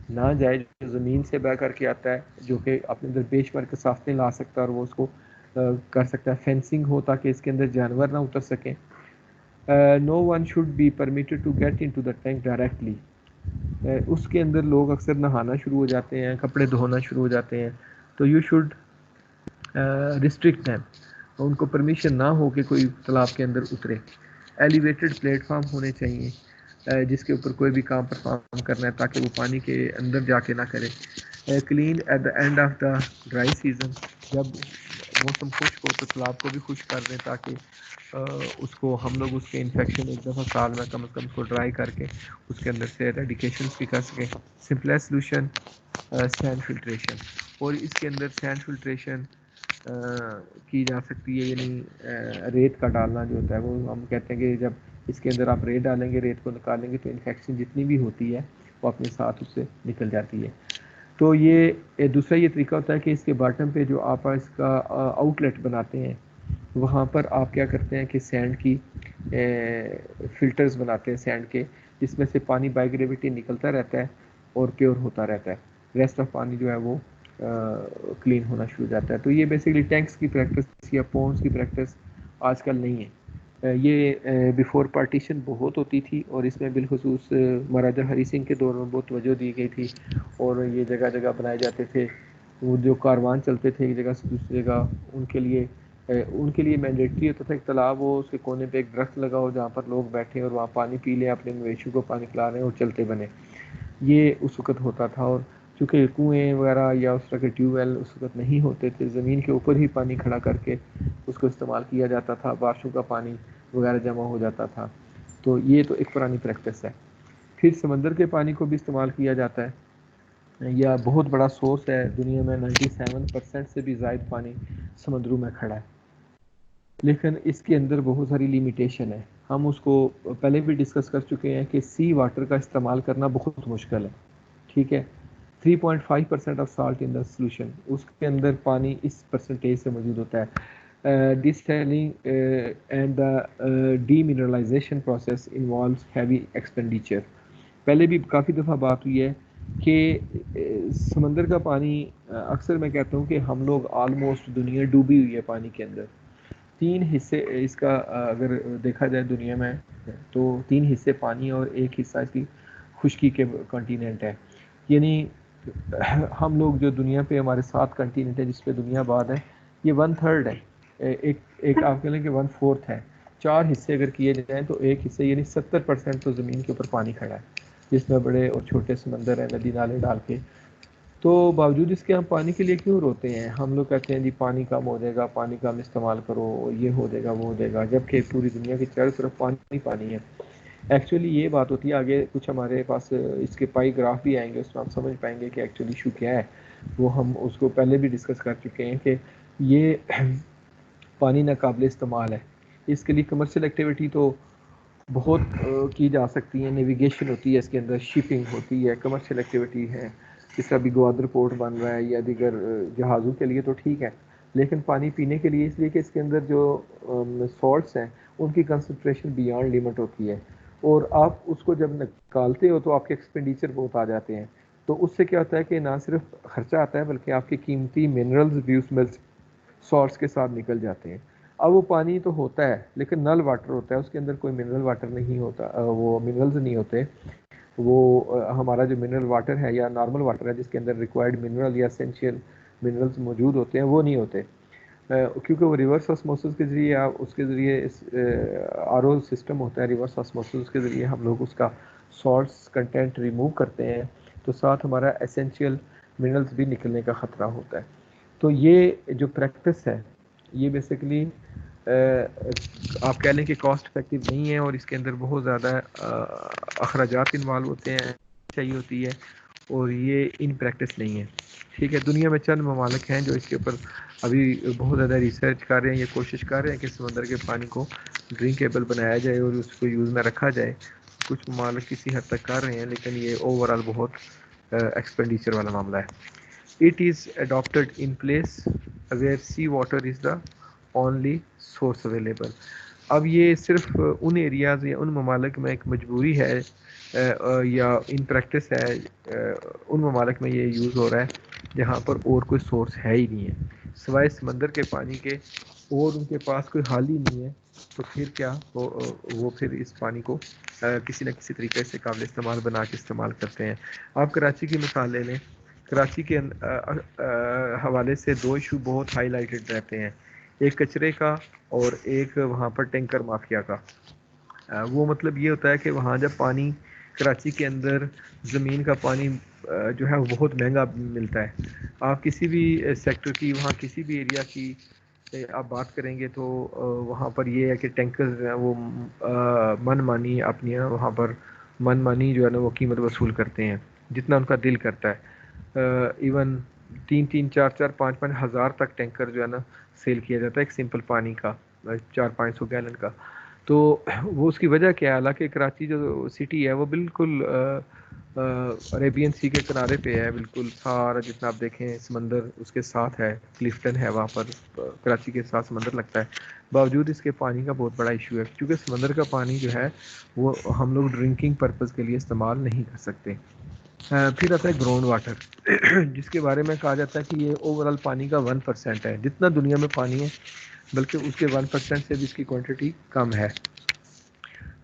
نہ جائے جو زمین سے بہ کر کے آتا ہے, جو کہ اپنے اندر بے شمار کثافتیں لا سکتا ہے اور وہ اس کو کر سکتا ہے. فینسنگ ہو تاکہ اس کے اندر جانور نہ اتر سکیں. No one should be permitted to get into the tank directly. اس کے اندر لوگ اکثر نہانا شروع ہو جاتے ہیں, کپڑے دھونا شروع ہو جاتے ہیں, تو یو شوڈ ریسٹرکٹ دیم, ان کو پرمیشن نہ ہو کہ کوئی تالاب کے اندر اترے. ایلیویٹڈ پلیٹ فارم ہونے چاہیے جس کے اوپر کوئی بھی کام پرفارم کرنا ہے تاکہ وہ پانی کے اندر جا کے نہ کرے. Clean at the end of the dry season, جب موسم خشک ہو تو تالاب کو بھی خشک کر دیں تاکہ اس کو ہم لوگ اس کے انفیکشن ایک دفعہ سال میں کم از کم اس کو ڈرائی کر کے اس کے اندر سے ریڈیکیشنس بھی کر سکیں. سمپلیسٹ سولوشن سینڈ فلٹریشن, اور اس کے اندر سینڈ فلٹریشن کی جا سکتی ہے, یعنی ریت کا ڈالنا جو ہوتا ہے وہ ہم کہتے ہیں کہ جب اس کے اندر آپ ریت ڈالیں گے, ریت کو نکالیں گے تو انفیکشن جتنی بھی ہوتی ہے وہ اپنے ساتھ اس سے نکل جاتی ہے. تو یہ دوسرا یہ طریقہ ہوتا ہے کہ اس کے باٹم پہ جو آپ اس کا آؤٹ لیٹ بناتے ہیں وہاں پر آپ کیا کرتے ہیں کہ سینڈ کی فلٹرز بناتے ہیں سینڈ کے, جس میں سے پانی بائی گریویٹی نکلتا رہتا ہے اور پیور ہوتا رہتا ہے. ریسٹ آف پانی جو ہے وہ کلین ہونا شروع ہو جاتا ہے. تو یہ بیسیکلی ٹینکس کی پریکٹس یا پونڈس کی پریکٹس آج کل نہیں ہے. یہ بیفور پارٹیشن بہت ہوتی تھی اور اس میں بالخصوص مہاراجہ ہری سنگھ کے دور میں بہت توجہ دی گئی تھی, اور یہ جگہ جگہ بنائے جاتے تھے. وہ جو کاروان چلتے تھے ایک جگہ سے دوسری جگہ, ان کے لیے مینڈیٹری ہوتا تھا ایک تالاب ہو, اس کے کونے پہ ایک درخت لگا ہو جہاں پر لوگ بیٹھے اور وہاں پانی پی لیں, اپنے مویشیوں کو پانی پلا رہے ہیں اور چلتے بنے. یہ اس وقت ہوتا تھا. اور چونکہ کنویں وغیرہ یا اس طرح کے ٹیوب ویل اس وقت نہیں ہوتے تھے, زمین کے اوپر ہی پانی کھڑا کر کے اس کو استعمال کیا جاتا تھا, بارشوں کا پانی وغیرہ جمع ہو جاتا تھا. تو یہ تو ایک پرانی پریکٹس ہے. پھر سمندر کے پانی کو بھی استعمال کیا جاتا ہے, یا بہت بڑا سورس ہے دنیا میں, 97% سے بھی زائد پانی سمندروں میں کھڑا ہے, لیکن اس کے اندر بہت ساری لیمیٹیشن ہے. ہم اس کو پہلے بھی ڈسکس کر چکے ہیں کہ سی واٹر کا استعمال کرنا بہت مشکل ہے. ٹھیک ہے, 3.5% of salt in the solution, اس کے اندر پانی اس پرسنٹیج سے موجود ہوتا ہے. Distilling and the demineralisation process involves heavy expenditure. پہلے بھی کافی دفعہ بات ہوئی ہے کہ سمندر کا پانی, اکثر میں کہتا ہوں کہ ہم لوگ آلموسٹ دنیا ڈوبی ہوئی ہے پانی کے اندر. 3 حصے اس کا اگر دیکھا جائے دنیا میں تو 3 حصے پانی اور 1 حصہ اس کی خشکی کے کانٹیننٹ ہے. یعنی ہم لوگ جو دنیا پہ ہمارے 7 کنٹیننٹ ہے جس پہ دنیا آباد ہے, یہ 1/3 ہے, ایک آپ کہہ لیں کہ 1/4 ہے. 4 حصے اگر کیے جائیں تو 1 حصے یعنی 70% تو زمین کے اوپر پانی کھڑا ہے, جس میں بڑے اور چھوٹے سمندر ہیں ندی نالے ڈال کے. تو باوجود اس کے ہم پانی کے لیے کیوں روتے ہیں؟ ہم لوگ کہتے ہیں جی پانی کم ہو جائے گا, پانی کم استعمال کرو, یہ ہو جائے گا وہ ہو جائے گا, جبکہ پوری دنیا کی چاروں طرف پانی پانی ہے. ایکچولی یہ بات ہوتی ہے, آگے کچھ ہمارے پاس اس کے پائی گراف بھی آئیں گے, اس میں ہم سمجھ پائیں گے کہ ایکچولی ایشو کیا ہے. وہ ہم اس کو پہلے بھی ڈسکس کر چکے ہیں کہ یہ پانی ناقابل استعمال ہے. اس کے لیے کمرشل ایکٹیویٹی تو بہت کی جا سکتی ہیں, نیویگیشن ہوتی ہے اس کے اندر, شپنگ ہوتی ہے, کمرشل ایکٹیویٹی ہے, جس طرح بھی گوادر پورٹ بن رہا ہے یا دیگر جہازوں کے لیے تو ٹھیک ہے, لیکن پانی پینے کے لیے اس لیے کہ اس کے اندر جو سالٹس ہیں ان کی کنسنٹریشن بیانڈ لمٹ ہوتی ہے, اور آپ اس کو جب نکالتے ہو تو آپ کے ایکسپینڈیچر بہت آ جاتے ہیں. تو اس سے کیا ہوتا ہے کہ نہ صرف خرچہ آتا ہے بلکہ آپ کے قیمتی منرلز بھی اس میں سالٹس کے ساتھ نکل جاتے ہیں. اب وہ پانی تو ہوتا ہے لیکن نل واٹر ہوتا ہے, اس کے اندر کوئی منرل واٹر نہیں ہوتا, وہ منرلز نہیں ہوتے. وہ ہمارا جو منرل واٹر ہے یا نارمل واٹر ہے جس کے اندر ریکوائرڈ منرل یا اسینشیل منرلز موجود ہوتے ہیں وہ نہیں ہوتے, کیونکہ وہ ریورس آسموسس کے ذریعے اس کے ذریعے آر او سسٹم ہوتا ہے, ریورس آسموسس کے ذریعے ہم لوگ اس کا سالٹس کنٹینٹ ریموو کرتے ہیں, تو ساتھ ہمارا اسینشیل منرلز بھی نکلنے کا خطرہ ہوتا ہے. تو یہ جو پریکٹس ہے یہ بیسیکلی آپ کہہ لیں کہ کاسٹ افیکٹیو نہیں ہے, اور اس کے اندر بہت زیادہ اخراجات انوالو ہوتے ہیں, چاہیے ہوتی ہے, اور یہ ان پریکٹس نہیں ہے. ٹھیک ہے, دنیا میں چند ممالک ہیں جو اس کے اوپر ابھی بہت زیادہ ریسرچ کر رہے ہیں, یہ کوشش کر رہے ہیں کہ سمندر کے پانی کو ڈرنکیبل بنایا جائے اور اس کو یوز میں رکھا جائے. کچھ ممالک کسی حد تک کر رہے ہیں لیکن یہ اوور آل بہت ایکسپینڈیچر والا معاملہ ہے. It is adopted in place where sea water is the only source available. اب یہ صرف ان ایریاز یا ان ممالک میں ایک مجبوری ہے یا ان پریکٹس ہے، ان ممالک میں یہ یوز ہو رہا ہے جہاں پر اور کوئی سورس ہے ہی نہیں ہے سوائے سمندر کے پانی کے، اور ان کے پاس کوئی حال ہی نہیں ہے، تو پھر کیا وہ پھر اس پانی کو کسی نہ کسی طریقے سے قابل استعمال بنا کے استعمال کرتے ہیں. آپ کراچی کی مثال لے لیں، کراچی کے حوالے سے دو ایشو بہت ہائی لائٹڈ رہتے ہیں، ایک کچرے کا اور ایک وہاں پر ٹینکر مافیا کا. وہ مطلب یہ ہوتا ہے کہ وہاں جب پانی کراچی کے اندر زمین کا پانی جو ہے وہ بہت مہنگا ملتا ہے. آپ کسی بھی سیکٹر کی، وہاں کسی بھی ایریا کی آپ بات کریں گے تو وہاں پر یہ ہے کہ ٹینکرز ہیں وہ من مانی اپنی وہاں پر من مانی جو ہے نا وہ قیمت وصول کرتے ہیں جتنا ان کا دل کرتا ہے. ایون 3,000 4,000 5,000 5,000 تک ٹینکر جو ہے نا سیل کیا جاتا ہے ایک سمپل پانی کا، 400-500 گیلن کا. تو وہ اس کی وجہ کیا ہے، حالانکہ کراچی جو سٹی ہے وہ بالکل عریبین سی کے کنارے پہ ہے، بالکل سارا جتنا آپ دیکھیں سمندر اس کے ساتھ ہے، کلفٹن ہے وہاں پر، کراچی کے ساتھ سمندر لگتا ہے. باوجود اس کے پانی کا بہت بڑا ایشو ہے کیونکہ سمندر کا پانی جو ہے وہ ہم لوگ ڈرنکنگ پرپز کے لیے استعمال نہیں کر سکتے. پھر آتا ہے گراؤنڈ واٹر، جس کے بارے میں کہا جاتا ہے کہ یہ اوور آل پانی کا 1% ہے، جتنا دنیا میں پانی ہے بلکہ اس کے 1% سے بھی اس کی کوانٹٹی کم ہے.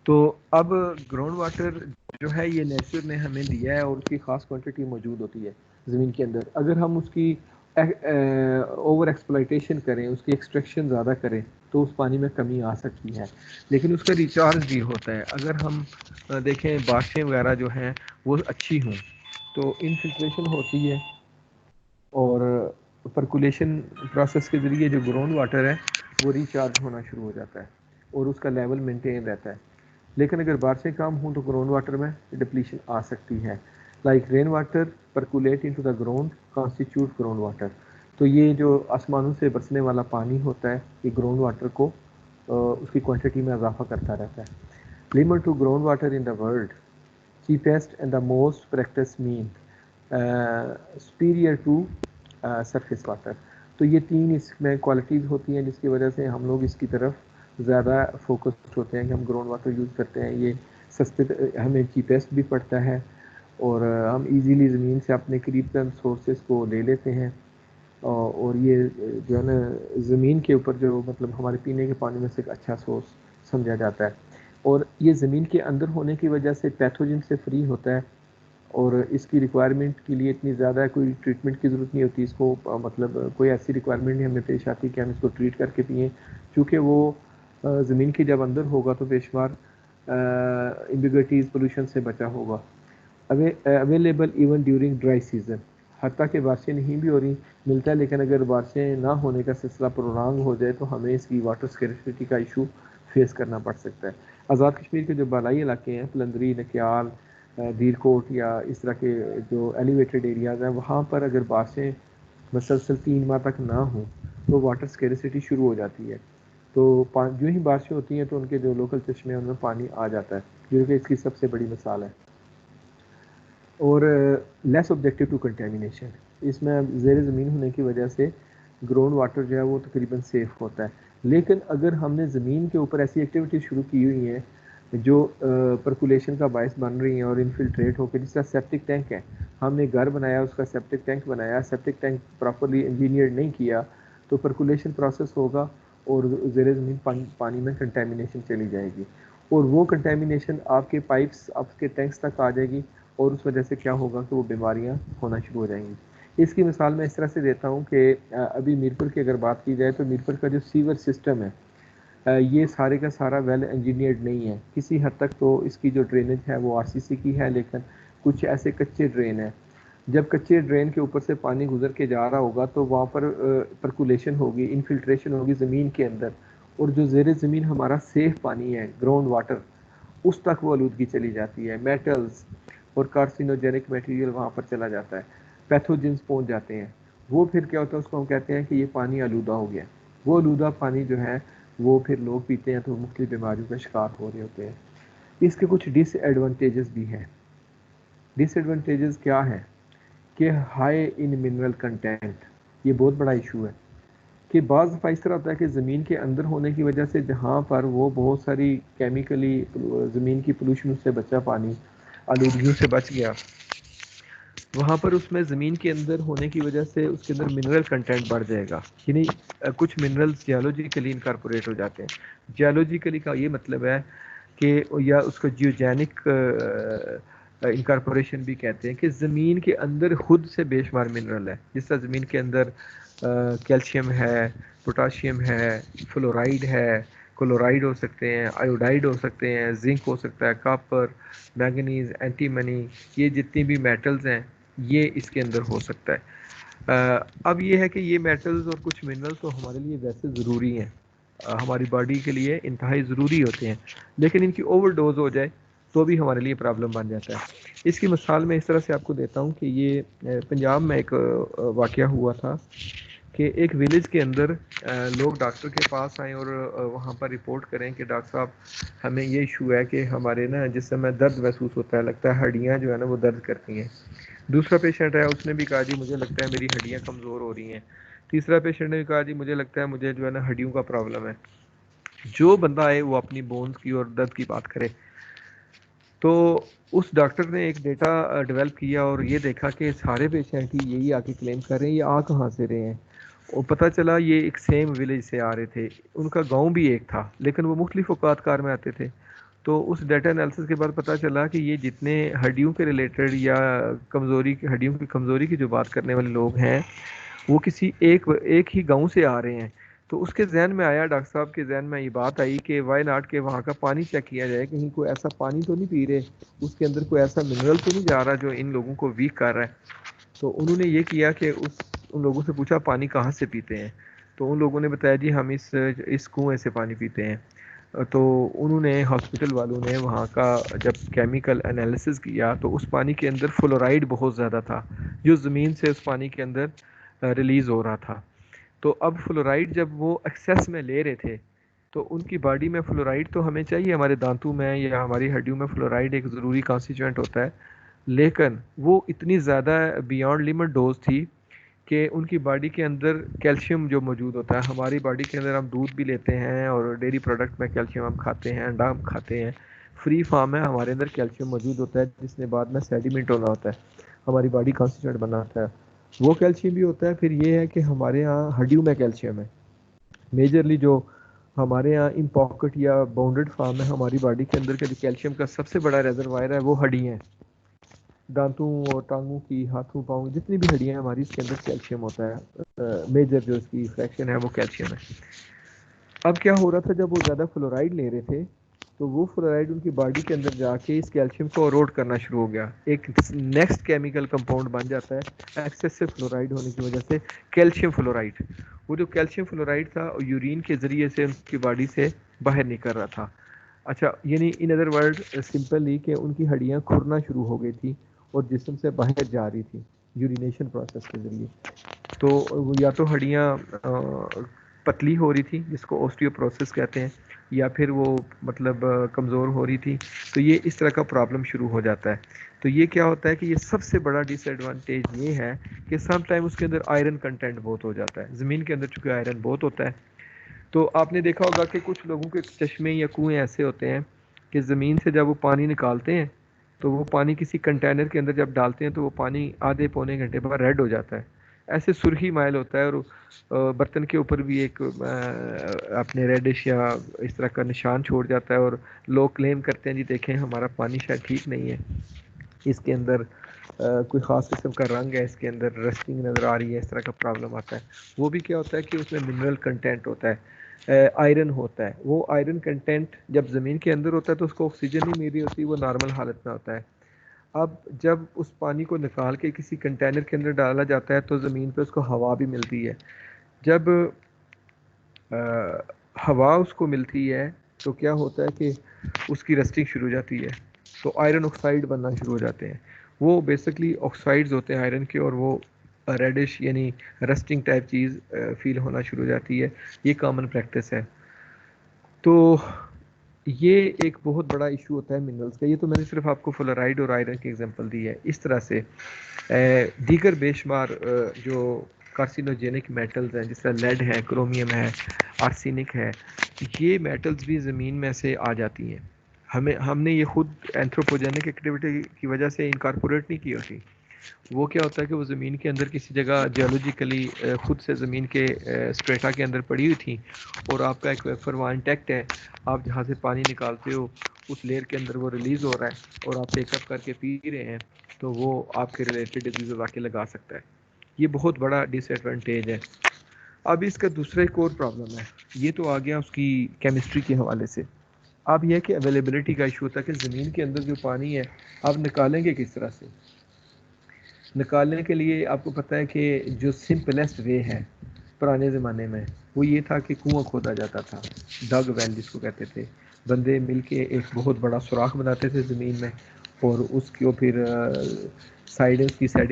تو اب گراؤنڈ واٹر جو ہے یہ نیچر نے ہمیں دیا ہے اور اس کی خاص کوانٹٹی موجود ہوتی ہے زمین کے اندر. اگر ہم اس کی اوور ایکسپلائٹیشن کریں، اس کی ایکسٹریکشن زیادہ کریں تو اس پانی میں کمی آ سکتی ہے، لیکن اس کا ریچارج بھی ہوتا ہے. اگر ہم دیکھیں بارشیں وغیرہ جو ہیں وہ اچھی ہوں تو انفلٹریشن ہوتی ہے اور پرکولیشن پروسیس کے ذریعے جو گراؤنڈ واٹر ہے وہ ریچارج ہونا شروع ہو جاتا ہے اور اس کا لیول مینٹین رہتا ہے. لیکن اگر بارشیں کم ہوں تو گراؤنڈ واٹر میں ڈپلیشن آ سکتی ہے. Like rain water percolate into the ground constitute ground water. تو یہ جو آسمانوں سے برسنے والا پانی ہوتا ہے یہ گراؤنڈ واٹر کو اس کی کوانٹٹی میں اضافہ کرتا رہتا ہے. Limit to ground water in the world cheapest and the most practiced mean superior to surface water. تو یہ تین اس میں کوالٹیز ہوتی ہیں جس کی وجہ سے ہم لوگ اس کی طرف زیادہ فوکسڈ ہوتے ہیں کہ ہم گراؤنڈ واٹر یوز کرتے ہیں. یہ سستے، ہمیں چیپیسٹ بھی پڑتا ہے اور ہم ایزیلی زمین سے اپنے قریب تر سورسز کو لے لیتے ہیں. اور یہ جو ہے نا زمین کے اوپر جو مطلب ہمارے پینے کے پانی میں سے ایک اچھا سورس سمجھا جاتا ہے. اور یہ زمین کے اندر ہونے کی وجہ سے پیتھوجن سے فری ہوتا ہے اور اس کی ریکوائرمنٹ کے لیے اتنی زیادہ کوئی ٹریٹمنٹ کی ضرورت نہیں ہوتی. اس کو مطلب کوئی ایسی ریکوائرمنٹ نہیں ہمیں پیش آتی کہ ہم اس کو ٹریٹ کر کے پئیں، چونکہ وہ زمین کے جب اندر ہوگا تو بے شمار امپیورٹیز پولوشن سے بچا ہوگا. Available even during dry season, حتیٰ کہ بارشیں نہیں بھی ہو رہی ملتا ہے، لیکن اگر بارشیں نہ ہونے کا سلسلہ پرولانگ ہو جائے تو ہمیں اس کی واٹر اسکیرسٹی کا ایشو فیس کرنا پڑ سکتا ہے. آزاد کشمیر کے جو بالائی علاقے ہیں، پلندری، نکیال، دیر کوٹ یا اس طرح کے جو ایلیویٹڈ ایریاز ہیں، وہاں پر اگر بارشیں مسلسل 3 ماہ تک نہ ہوں تو واٹر اسکیرسٹی شروع ہو جاتی ہے. تو جو ہی بارشیں ہوتی ہیں تو ان کے جو لوکل چشمے ہیں ان میں پانی آ جاتا ہے، جو کہ اس کی سب سے بڑی مثال ہے. اور لیس آبجیکٹو ٹو کنٹیمینیشن، اس میں زیر زمین ہونے کی وجہ سے گراؤنڈ واٹر جو ہے وہ تقریباً سیف ہوتا ہے. لیکن اگر ہم نے زمین کے اوپر ایسی ایکٹیویٹی شروع کی ہوئی ہیں جو پرکولیشن کا باعث بن رہی ہیں اور انفلٹریٹ ہو کے، جس طرح سیپٹک ٹینک ہے، ہم نے گھر بنایا، اس کا سیپٹک ٹینک بنایا، سیپٹک ٹینک پراپرلی انجینئر نہیں کیا تو پرکولیشن پروسیس ہوگا اور زیر زمین پانی میں کنٹیمنیشن چلی جائے گی اور وہ کنٹیمنیشن آپ کے پائپس آپ کے ٹینکس تک آ جائے گی اور اس وجہ سے کیا ہوگا کہ وہ بیماریاں ہونا شروع ہو جائیں گی. اس کی مثال میں اس طرح سے دیتا ہوں کہ ابھی میرپور کی اگر بات کی جائے تو میرپور کا جو سیور سسٹم ہے یہ سارے کا سارا ویل انجینئرڈ نہیں ہے. کسی حد تک تو اس کی جو ڈرینیج ہے وہ RCC کی ہے، لیکن کچھ ایسے کچے ڈرین ہیں. جب کچے ڈرین کے اوپر سے پانی گزر کے جا رہا ہوگا تو وہاں پر پرکولیشن ہوگی، انفلٹریشن ہوگی زمین کے اندر، اور جو زیر زمین ہمارا سیف پانی ہے گراؤنڈ واٹر اس تک وہ آلودگی چلی جاتی ہے. میٹلز اور کارسینوجینک میٹیریل وہاں پر چلا جاتا ہے، پیتھوجنس پہنچ جاتے ہیں. وہ پھر کیا ہوتا ہے، اس کو ہم کہتے ہیں کہ یہ پانی آلودہ ہو گیا. وہ آلودہ پانی جو ہے وہ پھر لوگ پیتے ہیں تو مختلف بیماریوں کا شکار ہو رہے ہوتے ہیں. اس کے کچھ ڈس ایڈوانٹیجز بھی ہیں. ڈس ایڈوانٹیجز کیا ہے کہ ہائی ان منرل کنٹینٹ، یہ بہت بڑا ایشو ہے کہ بعض دفعہ اس طرح ہوتا ہے کہ زمین کے اندر ہونے کی وجہ سے جہاں پر وہ بہت ساری کیمیکلی زمین کی پولوشن سے بچا، پانی آلودگیوں سے بچ گیا، وہاں پر اس میں زمین کے اندر ہونے کی وجہ سے اس کے اندر منرل کنٹینٹ بڑھ جائے گا، یعنی کچھ منرلز جیولوجیکلی انکارپوریٹ ہو جاتے ہیں۔ جیولوجیکلی کا یہ مطلب ہے کہ یا اس کو جیوجینک انکارپوریشن بھی کہتے ہیں، کہ زمین کے اندر خود سے بے شمار منرل ہے، جس طرح زمین کے اندر کیلشیم ہے، پوٹاشیم ہے، فلورائڈ ہے، کلورائڈ ہو سکتے ہیں، آیوڈائڈ ہو سکتے ہیں، زنک ہو سکتا ہے، کاپر، مینگنیز، اینٹی منی، یہ جتنی بھی میٹلز ہیں یہ اس کے اندر ہو سکتا ہے۔ اب یہ ہے کہ یہ میٹلز اور کچھ منرلز تو ہمارے لیے ویسے ضروری ہیں، ہماری باڈی کے لیے انتہائی ضروری ہوتے ہیں، لیکن ان کی اوور ڈوز ہو جائے تو بھی ہمارے لیے پرابلم بن جاتا ہے۔ اس کی مثال میں اس طرح سے آپ کو دیتا ہوں کہ یہ پنجاب میں ایک واقعہ ہوا تھا کہ ایک ویلیج کے اندر لوگ ڈاکٹر کے پاس آئیں اور وہاں پر رپورٹ کریں کہ ڈاکٹر صاحب ہمیں یہ ایشو ہے کہ ہمارے نا جسم میں درد محسوس ہوتا ہے، لگتا ہے ہڈیاں جو ہے نا وہ درد کرتی ہیں۔ دوسرا پیشنٹ ہے، اس نے بھی کہا جی مجھے لگتا ہے میری ہڈیاں کمزور ہو رہی ہیں۔ تیسرا پیشنٹ نے بھی کہا جی مجھے لگتا ہے مجھے جو ہے نا ہڈیوں کا پرابلم ہے۔ جو بندہ آئے وہ اپنی بونز کی اور درد کی بات کرے، تو اس ڈاکٹر نے ایک ڈیٹا ڈیولپ کیا اور یہ دیکھا کہ سارے پیشنٹ ہی یہی آ کے کلیم کر رہے ہیں، یہ آ کہاں سے رہے ہیں؟ اور پتہ چلا یہ ایک سیم ولیج سے آ رہے تھے، ان کا گاؤں بھی ایک تھا لیکن وہ مختلف اوقات کار میں آتے تھے۔ تو اس ڈیٹا انالیسس کے بعد پتہ چلا کہ یہ جتنے ہڈیوں کے ریلیٹڈ یا ہڈیوں کی کمزوری کی جو بات کرنے والے لوگ ہیں وہ کسی ایک ہی گاؤں سے آ رہے ہیں۔ تو اس کے ذہن میں آیا، ڈاکٹر صاحب کے ذہن میں یہ بات آئی کہ وائی ناٹ کہ وہاں کا پانی چیک کیا جائے، کہیں کوئی ایسا پانی تو نہیں پی رہے، اس کے اندر کوئی ایسا منرل تو نہیں جا رہا جو ان لوگوں کو ویک کر رہا ہے۔ تو انہوں نے یہ کیا کہ ان لوگوں سے پوچھا پانی کہاں سے پیتے ہیں؟ تو ان لوگوں نے بتایا جی ہم اس کنویں سے پانی پیتے ہیں۔ تو انہوں نے ہاسپٹل والوں نے وہاں کا جب کیمیکل انالیسس کیا تو اس پانی کے اندر فلورائڈ بہت زیادہ تھا جو زمین سے اس پانی کے اندر ریلیز ہو رہا تھا۔ تو اب فلورائڈ جب وہ ایکسیس میں لے رہے تھے تو ان کی باڈی میں فلورائڈ تو ہمیں چاہیے، ہمارے دانتوں میں یا ہماری ہڈیوں میں فلورائڈ ایک ضروری کانسٹیچوئنٹ ہوتا ہے، لیکن وہ اتنی زیادہ بیانڈ لمٹ ڈوز تھی کہ ان کی باڈی کے اندر کیلشیم جو موجود ہوتا ہے، ہماری باڈی کے اندر ہم دودھ بھی لیتے ہیں اور ڈیری پروڈکٹ میں کیلشیم ہم کھاتے ہیں، انڈا ہم کھاتے ہیں، فری فارم میں ہمارے اندر کیلشیم موجود ہوتا ہے جس نے بعد میں سیڈیمنٹ ہونا ہوتا ہے، ہماری باڈی کانسٹیٹیوٹ بناتا ہے، وہ کیلشیم بھی ہوتا ہے۔ پھر یہ ہے کہ ہمارے ہاں ہڈیوں میں کیلشیم ہے، میجرلی جو ہمارے یہاں ان پاکٹ یا باؤنڈڈ فارم ہے ہماری باڈی کے اندر کا جو کیلشیم کا سب سے بڑا ریزروائر ہے وہ ہڈی ہیں، دانتوں اور ٹانگوں کی، ہاتھوں پاؤں، جتنی بھی ہڈیاں ہیں ہماری، اس کے اندر کیلشیم ہوتا ہے، میجر جو اس کی فریکشن ہے وہ کیلشیم ہے۔ اب کیا ہو رہا تھا، جب وہ زیادہ فلورائڈ لے رہے تھے تو وہ فلورائڈ ان کی باڈی کے اندر جا کے اس کیلشیم کو اروڈ کرنا شروع ہو گیا، ایک نیکسٹ کیمیکل کمپاؤنڈ بن جاتا ہے ایکسیسو فلورائڈ ہونے کی وجہ سے، کیلشیم فلورائڈ۔ وہ جو کیلشیم فلورائڈ تھا یورین کے ذریعے سے ان کی باڈی سے باہر نکل رہا تھا۔ اچھا، یعنی ان ادر ورڈ سمپلی کہ ان کی ہڈیاں کھرنا شروع ہو گئی تھی اور جسم سے باہر جا رہی تھی یورینیشن پروسیس کے ذریعے۔ تو وہ یا تو ہڈیاں پتلی ہو رہی تھی جس کو اوسٹیوپروسس کہتے ہیں، یا پھر وہ مطلب کمزور ہو رہی تھی، تو یہ اس طرح کا پرابلم شروع ہو جاتا ہے۔ تو یہ کیا ہوتا ہے کہ یہ سب سے بڑا ڈس ایڈوانٹیج یہ ہے کہ سم ٹائم اس کے اندر آئرن کنٹینٹ بہت ہو جاتا ہے، زمین کے اندر چونکہ آئرن بہت ہوتا ہے۔ تو آپ نے دیکھا ہوگا کہ کچھ لوگوں کے چشمے یا کنویں ایسے ہوتے ہیں کہ زمین سے جب وہ پانی نکالتے ہیں تو وہ پانی کسی کنٹینر کے اندر جب ڈالتے ہیں تو وہ پانی آدھے پونے گھنٹے بعد ریڈ ہو جاتا ہے، ایسے سرخی مائل ہوتا ہے، اور برتن کے اوپر بھی ایک اپنے ریڈش یا اس طرح کا نشان چھوڑ جاتا ہے، اور لوگ کلیم کرتے ہیں جی دیکھیں ہمارا پانی شاید ٹھیک نہیں ہے، اس کے اندر کوئی خاص قسم کا رنگ ہے، اس کے اندر رسٹنگ نظر آ رہی ہے، اس طرح کا پرابلم آتا ہے۔ وہ بھی کیا ہوتا ہے کہ اس میں منرل کنٹینٹ ہوتا ہے، آئرن ہوتا ہے، وہ آئرن کنٹینٹ جب زمین کے اندر ہوتا ہے تو اس کو آکسیجن نہیں مل رہی ہوتی، وہ نارمل حالت میں ہوتا ہے۔ اب جب اس پانی کو نکال کے کسی کنٹینر کے اندر ڈالا جاتا ہے تو زمین پہ اس کو ہوا بھی ملتی ہے، جب ہوا اس کو ملتی ہے تو کیا ہوتا ہے کہ اس کی رسٹنگ شروع ہو جاتی ہے، تو آئرن آکسائڈ بننا شروع ہو جاتے ہیں، وہ بیسکلی آکسائڈز ہوتے ہیں آئرن کے، اور وہ ریڈش یعنی رسٹنگ ٹائپ چیز فیل ہونا شروع ہو جاتی ہے، یہ کامن پریکٹس ہے۔ تو یہ ایک بہت بڑا ایشو ہوتا ہے منرلز کا۔ یہ تو میں نے صرف آپ کو فلورائڈ اور آئرن کی ایگزامپل دی ہے، اس طرح سے دیگر بے شمار جو کارسینوجینک میٹلز ہیں جس طرح لیڈ ہے، کرومیم ہے، آرسینک ہے، یہ میٹلز بھی زمین میں سے آ جاتی ہیں. ہم نے یہ خود اینتھروپوجینک ایکٹیویٹی کی وجہ سے انکارپوریٹ نہیں کی ہوتی. وہ کیا ہوتا ہے کہ وہ زمین کے اندر کسی جگہ جیولوجیکلی خود سے زمین کے اسٹریٹا کے اندر پڑی ہوئی تھی، اور آپ کا ایکویفر وہاں انٹیکٹ ہے، آپ جہاں سے پانی نکالتے ہو اس لیئر کے اندر وہ ریلیز ہو رہا ہے اور آپ پیک اپ کر کے پی رہے ہیں، تو وہ آپ کے ریلیٹڈ ڈیزیز واقع لگا سکتا ہے. یہ بہت بڑا ڈس ایڈوانٹیج ہے. اب اس کا دوسرا ایک اور پرابلم ہے، یہ تو آ گیا اس کی کیمسٹری کے حوالے سے. اب یہ کہ اویلیبلٹی کا ایشو ہوتا ہے کہ زمین کے اندر جو پانی ہے آپ نکالیں گے کس طرح سے. نکالنے کے لیے آپ کو پتہ ہے کہ جو سمپلیسٹ وے ہے پرانے زمانے میں وہ یہ تھا کہ کنواں کھودا جاتا تھا، ڈگ ویل جس کو کہتے تھے. بندے مل کے ایک بہت بڑا سوراخ بناتے تھے زمین میں، اور اس کو پھر اس کی سائڈ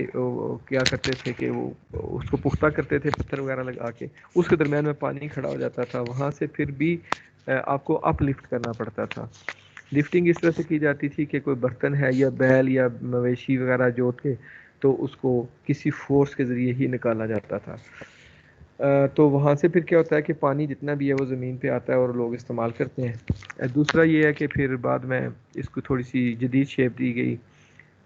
کیا کرتے تھے کہ وہ اس کو پختہ کرتے تھے پتھر وغیرہ لگا کے، اس کے درمیان میں پانی کھڑا ہو جاتا تھا. وہاں سے پھر بھی آپ کو اپ لفٹ کرنا پڑتا تھا. لفٹنگ اس طرح سے کی جاتی تھی کہ کوئی برتن ہے یا بیل یا مویشی وغیرہ جوت کے تو اس کو کسی فورس کے ذریعے ہی نکالا جاتا تھا. تو وہاں سے پھر کیا ہوتا ہے کہ پانی جتنا بھی ہے وہ زمین پہ آتا ہے اور لوگ استعمال کرتے ہیں. دوسرا یہ ہے کہ پھر بعد میں اس کو تھوڑی سی جدید شیپ دی گئی،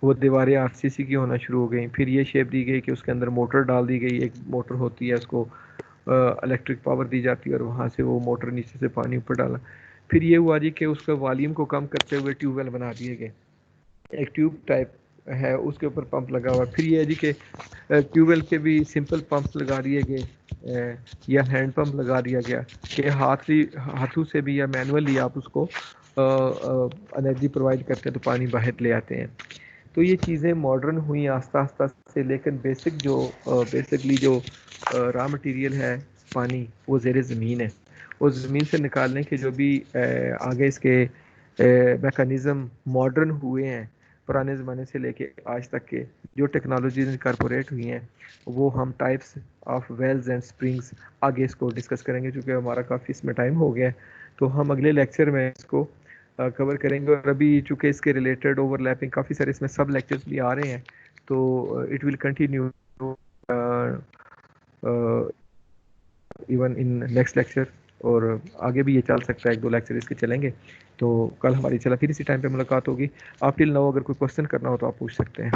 وہ دیواریں RCC کی ہونا شروع ہو گئیں. پھر یہ شیپ دی گئی کہ اس کے اندر موٹر ڈال دی گئی، ایک موٹر ہوتی ہے اس کو الیکٹرک پاور دی جاتی ہے اور وہاں سے وہ موٹر نیچے سے پانی اوپر ڈالا. پھر یہ ہوا جی کہ اس کا والیوم کو کم کرتے ہوئے ٹیوب ویل بنا دیے گئے، ایک ٹیوب ٹائپ ہے اس کے اوپر پمپ لگا ہوا. پھر یہ ہے جی کہ ٹیوب ویل کے بھی سمپل پمپس لگا دیے گئے یا ہینڈ پمپ لگا دیا گیا کہ ہاتھوں سے بھی یا مینولی آپ اس کو انرجی پرووائڈ کرتے ہیں تو پانی باہر لے آتے ہیں. تو یہ چیزیں ماڈرن ہوئیں آہستہ آہستہ سے، لیکن بیسکلی جو را مٹیریل ہے پانی وہ زیر زمین ہے. اور زمین سے نکالنے کے جو بھی آگے اس کے میکانزم ماڈرن ہوئے ہیں پرانے زمانے سے لے کے آج تک کے جو ٹیکنالوجیز انکارپوریٹ ہوئی ہیں، وہ ہم types of wells and springs آگے اس کو ڈسکس کریں گے. چونکہ ہمارا کافی اس میں ٹائم ہو گیا ہے تو ہم اگلے لیکچر میں اس کو کور کریں گے. اور ابھی چونکہ اس کے ریلیٹڈ اوور لیپنگ کافی سارے اس میں سب لیکچرز بھی آ رہے ہیں تو it will continue even in next lecture, اور آگے بھی یہ چل سکتا ہے، 1-2 لیکچر اس کے چلیں گے. تو کل ہماری پھر اسی ٹائم پہ ملاقات ہوگی. آپ ٹل ناؤ اگر کوئی کوشچن کرنا ہو تو آپ پوچھ سکتے ہیں.